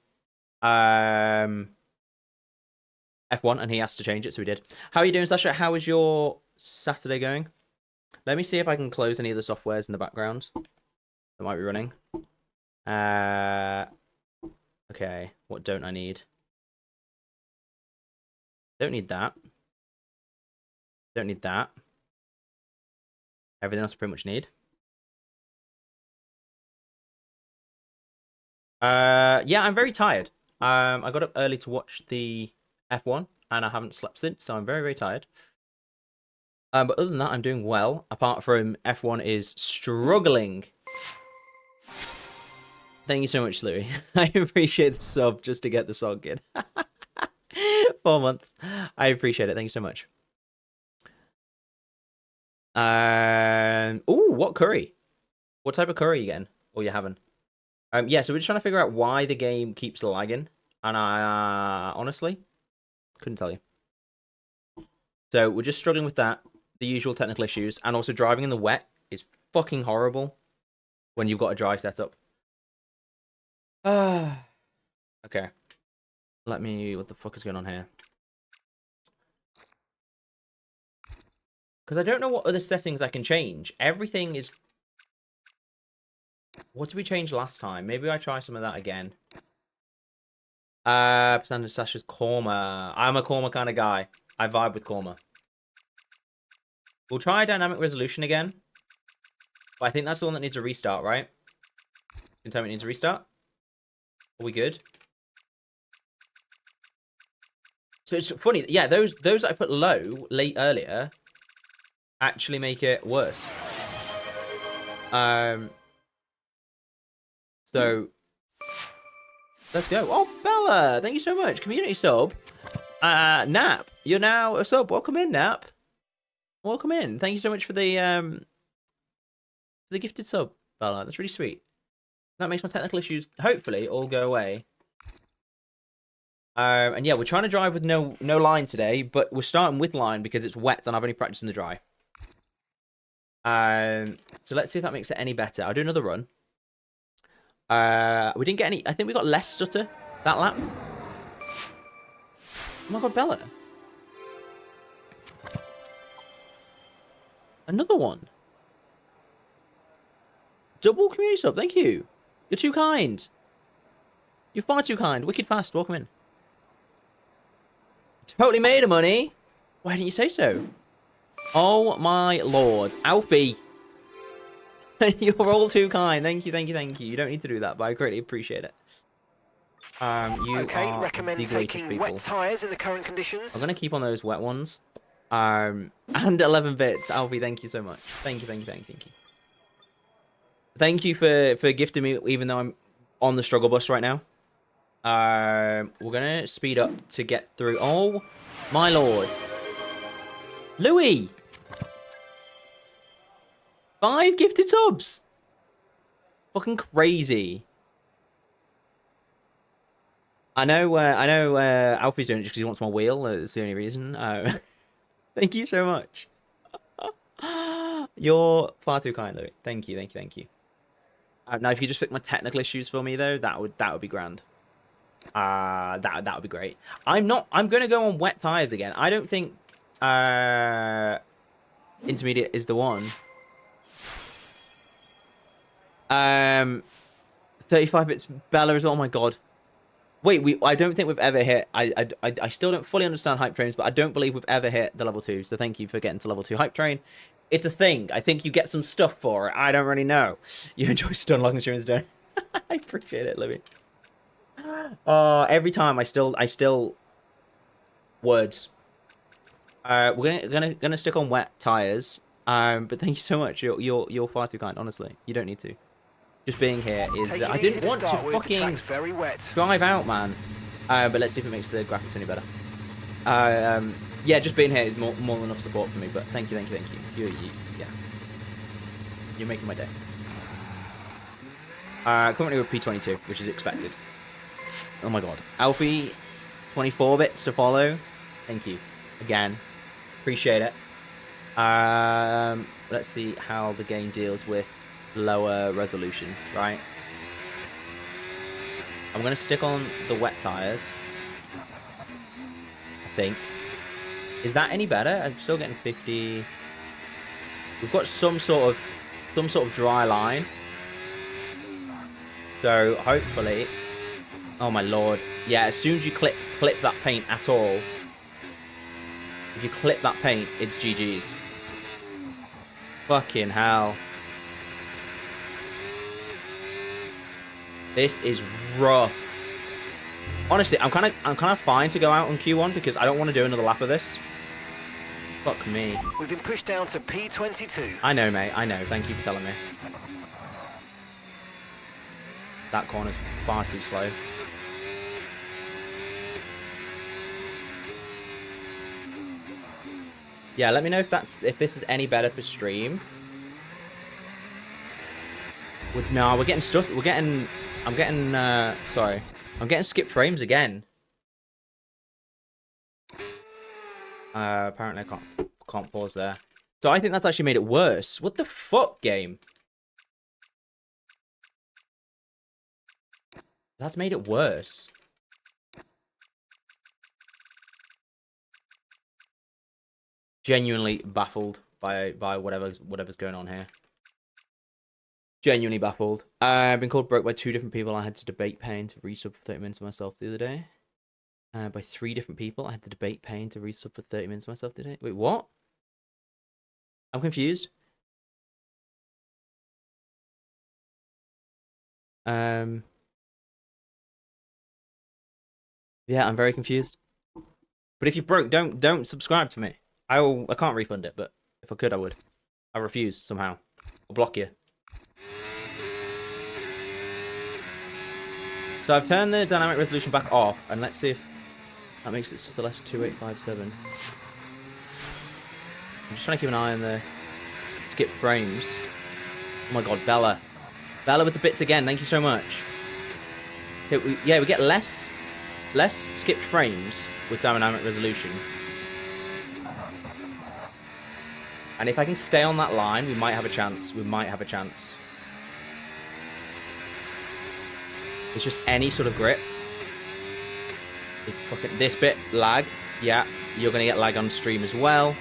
F1, and he asked to change it, so we did. How are you doing, Sasha? How is your Saturday going? Let me see if I can close any of the softwares in the background that might be running. Okay, what don't I need? Don't need that. Don't need that. Everything else I pretty much need. Yeah, I'm very tired. I got up early to watch the F1, and I haven't slept since, so I'm very, very tired. But other than that, I'm doing well, apart from F1 is struggling. Thank you so much, Louis. I appreciate the sub just to get the song in. 4 months. I appreciate it. Thank you so much. Ooh, what curry? What type of curry again? Or you having? Yeah, so we're just trying to figure out why the game keeps lagging, and I honestly couldn't tell you. So we're just struggling with that, the usual technical issues, and also driving in the wet is fucking horrible when you've got a dry setup. Okay. Let me... What the fuck is going on here? Because I don't know what other settings I can change. Everything is... What did we change last time? Maybe I try some of that again. Percentage Sasha's Korma. I'm a Korma kind of guy. I vibe with Korma. We'll try dynamic resolution again. But I think that's the one that needs a restart, right? You can tell me it needs a restart? Are we good? So it's funny. Yeah, those that I put late earlier actually make it worse. So let's go. Oh, Bella, thank you so much. Community sub. Nap, you're now a sub. Welcome in, Nap. Welcome in. Thank you so much for the gifted sub, Bella. That's really sweet. That makes my technical issues hopefully all go away. And yeah, we're trying to drive with no line today, but we're starting with line because it's wet and I've only practiced in the dry. So let's see if that makes it any better. I'll do another run. We didn't get any. I think we got less stutter that lap. Oh my god, Bella. Another one. Double community sub, thank you. You're too kind. You're far too kind. Wicked fast, welcome in. Totally made of money. Why didn't you say so? Oh my lord. Alfie. You're all too kind. Thank you, thank you, thank you. You don't need to do that, but I greatly appreciate it. You are recommend the greatest taking people. wet tyres in the current conditions. I'm going to keep on those wet ones. And 11 bits. Alfie, thank you so much. Thank you, thank you, thank you, thank you. Thank you for gifting me, even though I'm on the struggle bus right now. We're going to speed up to get through. Oh, my lord. Louis! 5 gifted subs! Fucking crazy. I know Alfie's doing it just because he wants my wheel. That's the only reason. Thank you so much. You're far too kind, Louis. Thank you, thank you, thank you. Now, if you could just fix my technical issues for me, though, that would be grand. That would be great. I'm gonna go on wet tires again. I don't think intermediate is the one. 35 bits Bella as well. Oh my god. Wait, I don't think we've ever hit. I still don't fully understand hype trains, but I don't believe we've ever hit the level 2. So thank you for getting to level 2 hype train. It's a thing. I think you get some stuff for it. I don't really know. You enjoy stun lock insurance, don't you? I appreciate it, Libby. Every time I still words. We're gonna stick on wet tires. But thank you so much. You're far too kind. Honestly, you don't need to. Just being here is. I didn't want to fucking drive out, man. But let's see if it makes the graphics any better. Yeah, just being here is more than enough support for me. But thank you. Yeah. You're making my day. Currently with P22, which is expected. Oh my god. Alfie, 24 bits to follow. Thank you. Again. Appreciate it. Let's see how the game deals with lower resolution, right? I'm going to stick on the wet tires. I think. Is that any better? I'm still getting 50. We've got some sort of dry line. So hopefully, oh my lord, yeah. As soon as you clip that paint at all, if you clip that paint, it's GG's. Fucking hell. This is rough. Honestly, I'm kind of fine to go out on Q1 because I don't want to do another lap of this. Fuck me. We've been pushed down to P22. I know, mate. I know. Thank you for telling me. That corner's far too slow. Yeah, let me know if this is any better for stream. No, we're getting stuck. I'm getting skipped frames again. Apparently I can't pause there. So I think that's actually made it worse. What the fuck, game? That's made it worse. Genuinely baffled by whatever's going on here. Genuinely baffled. I've been called broke by 2 different people. I had to debate paying to resub for 30 minutes myself the other day. By 3 different people. I had to debate paying to resub for 30 minutes myself the other day. Wait, what? I'm confused. Yeah, I'm very confused. But if you're broke, don't subscribe to me. I can't refund it, but if I could, I would. I refuse somehow. I'll block you. So I've turned the dynamic resolution back off, and let's see if that makes it to the left 2857. I'm just trying to keep an eye on the skip frames. Oh my god, Bella. Bella with the bits again, thank you so much. Okay, we get less skipped frames with dynamic resolution. And if I can stay on that line, we might have a chance. We might have a chance. It's just any sort of grip. It's fucking... This bit, lag. Yeah, you're going to get lag on stream as well.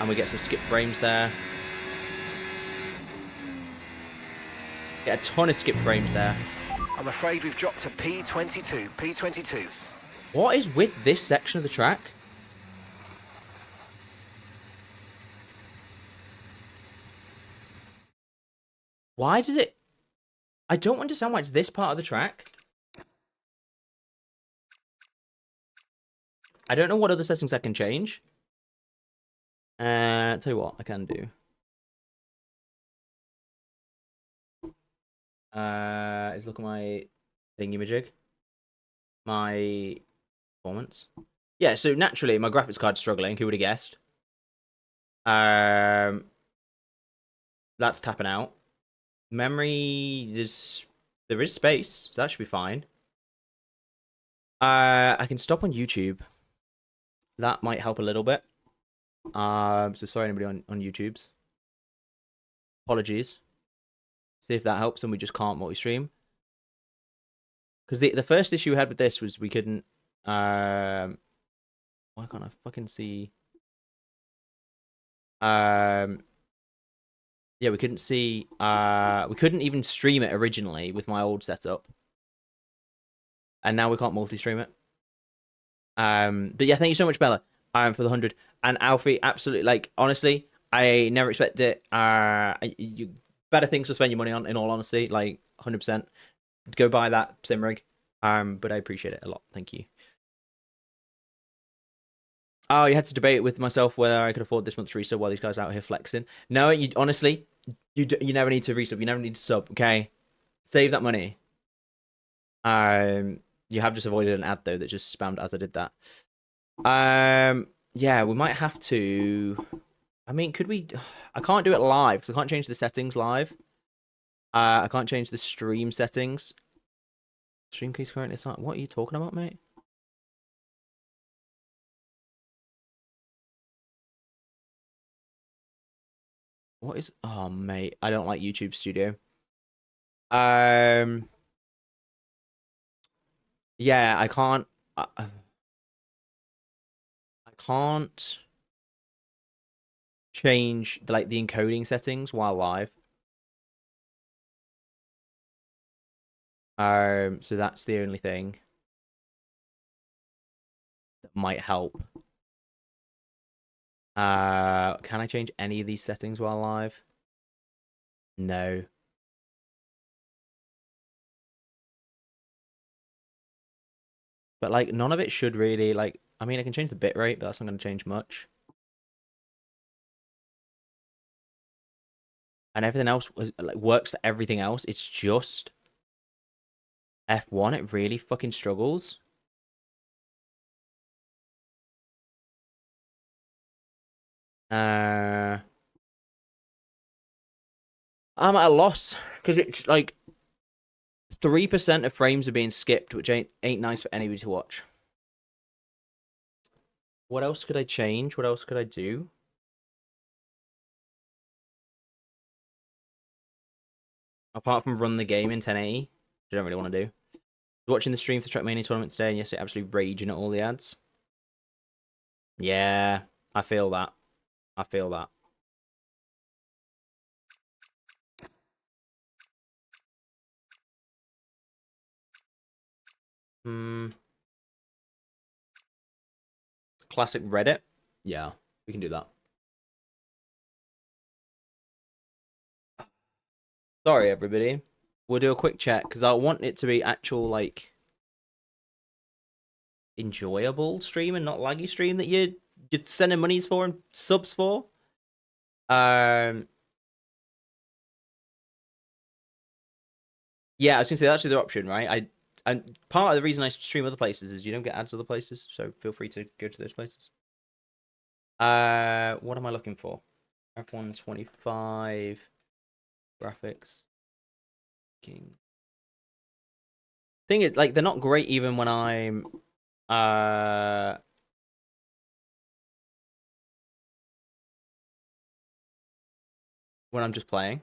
And we get some skip frames there. Get a ton of skip frames there. I'm afraid we've dropped to P22. P22. What is with this section of the track? Why does it... I don't understand why it's this part of the track. I don't know what other settings I can change. Tell you what I can do. Let's look at my thingamajig. My performance. Yeah, so naturally my graphics card's struggling. Who would have guessed? That's tapping out. Memory, there is space, so that should be fine. I can stop on YouTube. That might help a little bit. So sorry anybody on YouTube's. Apologies. See if that helps and we just can't multi-stream. Because the first issue we had with this was we couldn't... why can't I fucking see... Yeah, we couldn't see... we couldn't even stream it originally with my old setup. And now we can't multi-stream it. But yeah, thank you so much, Bella, for the 100. And Alfie, absolutely, like, honestly, I never expected it. You better things to spend your money on, in all honesty, like, 100%. Go buy that sim rig. But I appreciate it a lot. Thank you. Oh, you had to debate with myself whether I could afford this month's resub while these guys are out here flexing. No, you honestly, you never need to resub. You never need to sub, okay? Save that money. You have just avoided an ad, though, that just spammed as I did that. Yeah, we might have to... I mean, could we... I can't do it live, because I can't change the settings live. I can't change the stream settings. Stream keys currently not. What are you talking about, mate? What is... Oh, mate. I don't like YouTube Studio. Yeah, I can't... I can't change the encoding settings while live. So that's the only thing that might help. Can I change any of these settings while live? No. But like none of it should really I mean I can change the bitrate, but that's not going to change much. And everything else works for everything else. It's just F1, it really fucking struggles. I'm at a loss because it's like 3% of frames are being skipped, which ain't nice for anybody to watch. What else could I change? What else could I do? Apart from run the game in 1080, which I don't really want to do. Watching the stream for the Trackmania tournament today, and yesterday absolutely raging at all the ads. Yeah, I feel that. I feel that. Classic Reddit? Yeah, we can do that. Sorry, everybody. We'll do a quick check, because I want it to be actual, enjoyable stream and not laggy stream that you're sending monies for and subs for. Yeah, I was gonna say that's the other option, right? And part of the reason I stream other places is you don't get ads other places, so feel free to go to those places. What am I looking for? F125 graphics. Thing is, like, they're not great even when I'm just playing.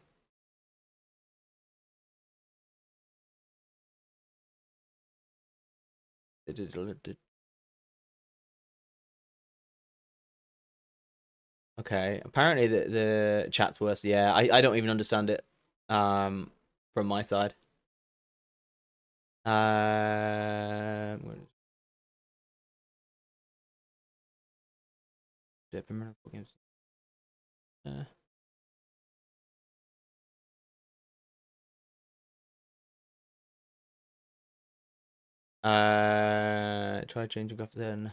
Okay, apparently the chat's worse. Yeah, I don't even understand it from my side. Try changing off then.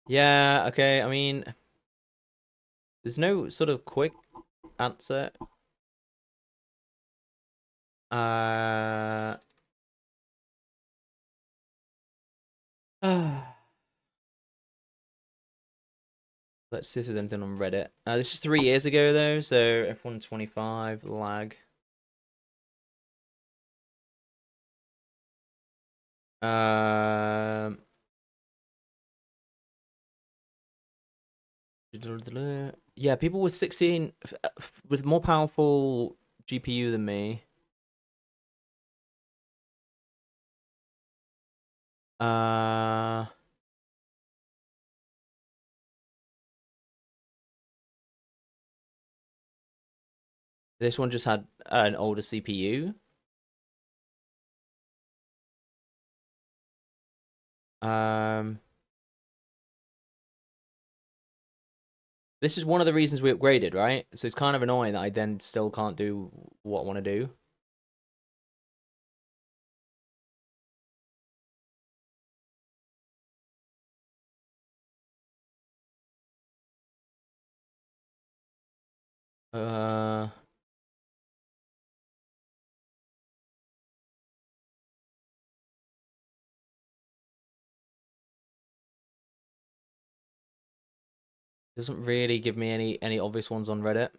Yeah, okay, I mean, there's no sort of quick answer. Let's see if there's anything on Reddit. This is 3 years ago though, so F125 lag. Yeah, people with 16 with more powerful GPU than me. This one just had an older CPU. This is one of the reasons we upgraded, right? So it's kind of annoying that I then still can't do what I want to do. Doesn't really give me any obvious ones on Reddit.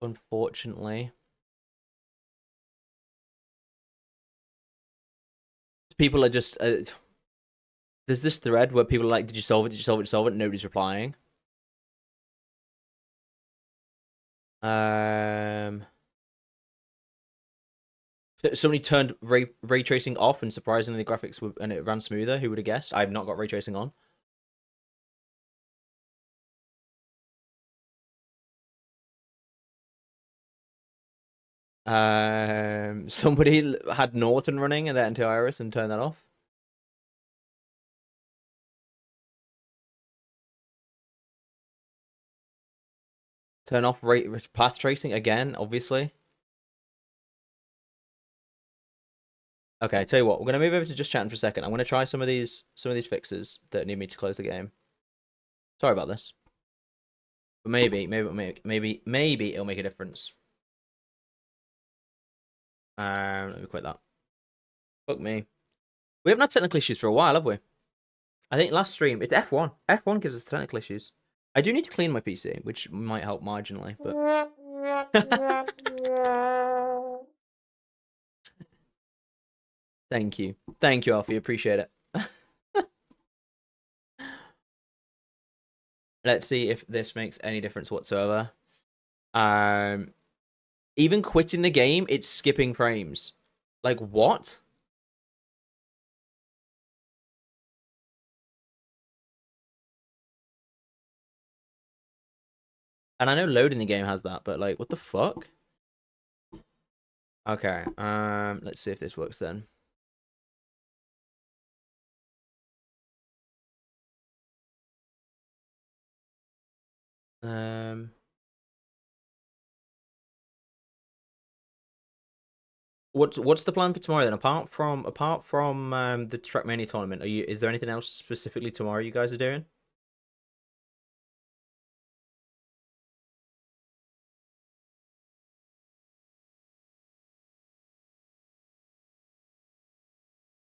Unfortunately. People are just there's this thread where people are like, did you solve it? Did you solve it? Did you solve it? And nobody's replying. Somebody turned ray tracing off, and surprisingly, the graphics and it ran smoother. Who would have guessed? I've not got ray tracing on. Somebody had Norton running and then antivirus and turned that off. Turn off path tracing again, obviously. Okay, tell you what, we're gonna move over to just chatting for a second. I'm gonna try some of these fixes that need me to close the game. Sorry about this, but maybe it'll make a difference. Let me quit that. Fuck me. We haven't had technical issues for a while, have we? I think last stream it's F1. F1 gives us technical issues. I do need to clean my PC, which might help marginally, but. Thank you, Alfie. Appreciate it. Let's see if this makes any difference whatsoever. Even quitting the game, it's skipping frames. Like, what? And I know loading the game has that, but like, what the fuck? Okay, let's see if this works then. What's the plan for tomorrow then? Apart from the Trackmania tournament, is there anything else specifically tomorrow you guys are doing?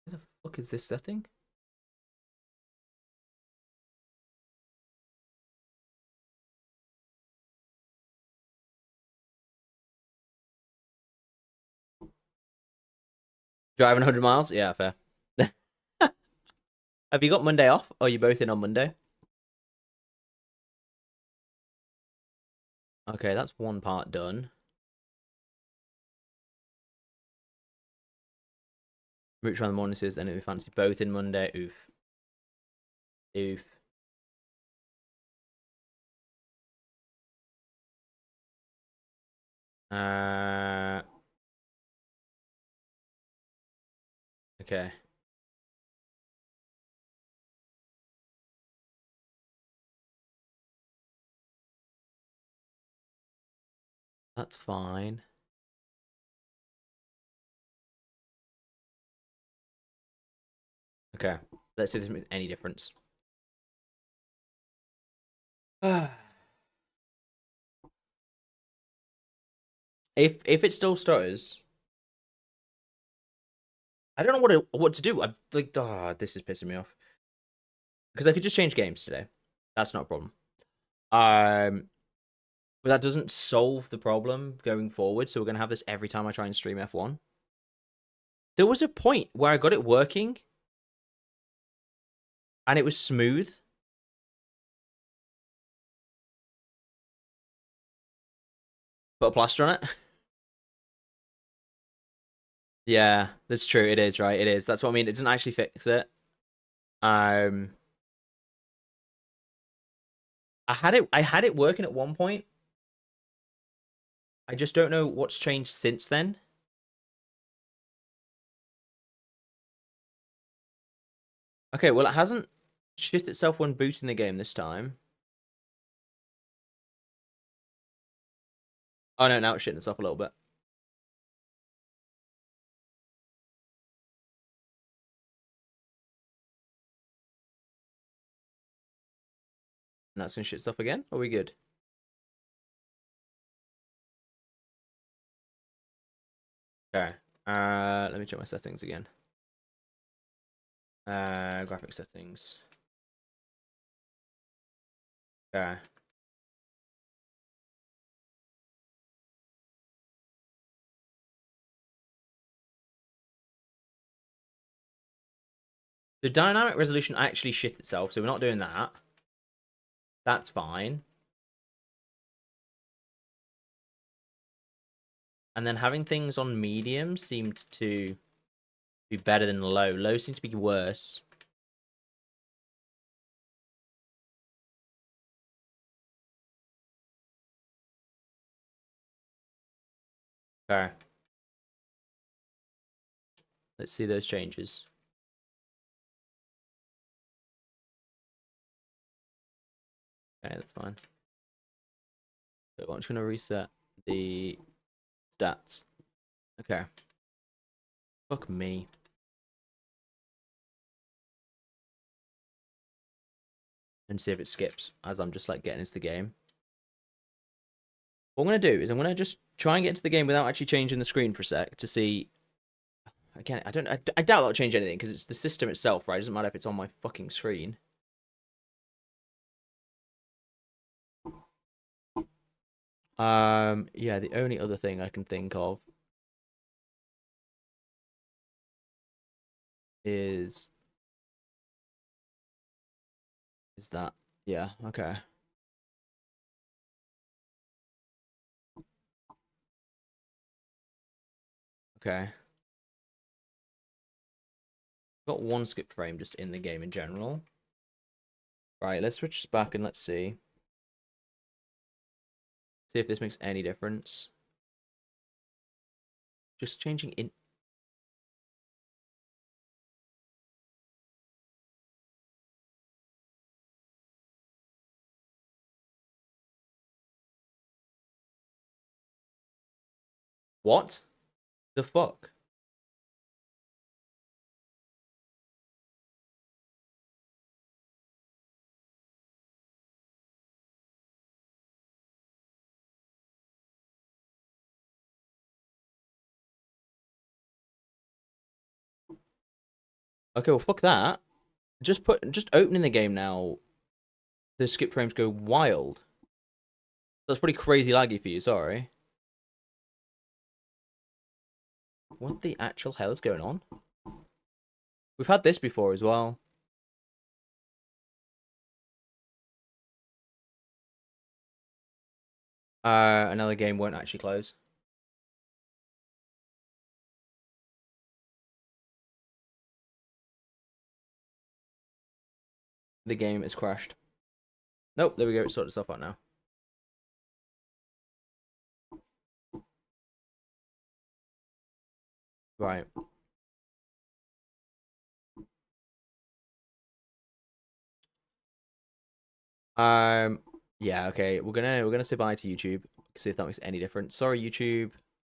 What the fuck is this setting? Driving 100 miles? Yeah, fair. Have you got Monday off? Or are you both in on Monday? Okay, that's one part done. Route around the morning says, and if we fancy both in Monday, oof. Oof. Okay. That's fine. Okay. Let's see if this makes any difference. If it still stutters, I don't know what to do. I'm like, this is pissing me off. Because I could just change games today. That's not a problem. But that doesn't solve the problem going forward. So we're gonna have this every time I try and stream F1. There was a point where I got it working, and it was smooth. Put a plaster on it. Yeah, that's true. It is, right? It is. That's what I mean. It doesn't actually fix it. I had it working at one point. I just don't know what's changed since then. Okay, well, it hasn't shit itself when booting the game this time. Oh no, now it's shitting itself a little bit. And that's gonna shit itself again? Are we good? Okay. Let me check my settings again. Graphic settings. Okay. The dynamic resolution actually shit itself, so we're not doing that. That's fine. And then having things on medium seemed to be better than low. Low seemed to be worse. Okay. Let's see those changes. Okay, that's fine. So I'm just going to reset the stats. Okay. Fuck me. And see if it skips as I'm just like getting into the game. What I'm going to do is I'm going to just try and get into the game without actually changing the screen for a sec to see. Again, I doubt that'll change anything because it's the system itself, right? It doesn't matter if it's on my fucking screen. Yeah, the only other thing I can think of is that. Yeah, okay. Okay. Got one skip frame just in the game in general. Right, let's switch this back and let's see. See if this makes any difference. Just changing in. What the fuck? Okay, well, fuck that. Just opening the game now. The skip frames go wild. That's pretty crazy laggy for you. Sorry. What the actual hell is going on? We've had this before as well. Another game won't actually close. The game is crashed. Nope, there we go. It's sorted itself out now. Right. Yeah, okay. We're gonna say bye to YouTube. See if that makes any difference. Sorry, YouTube.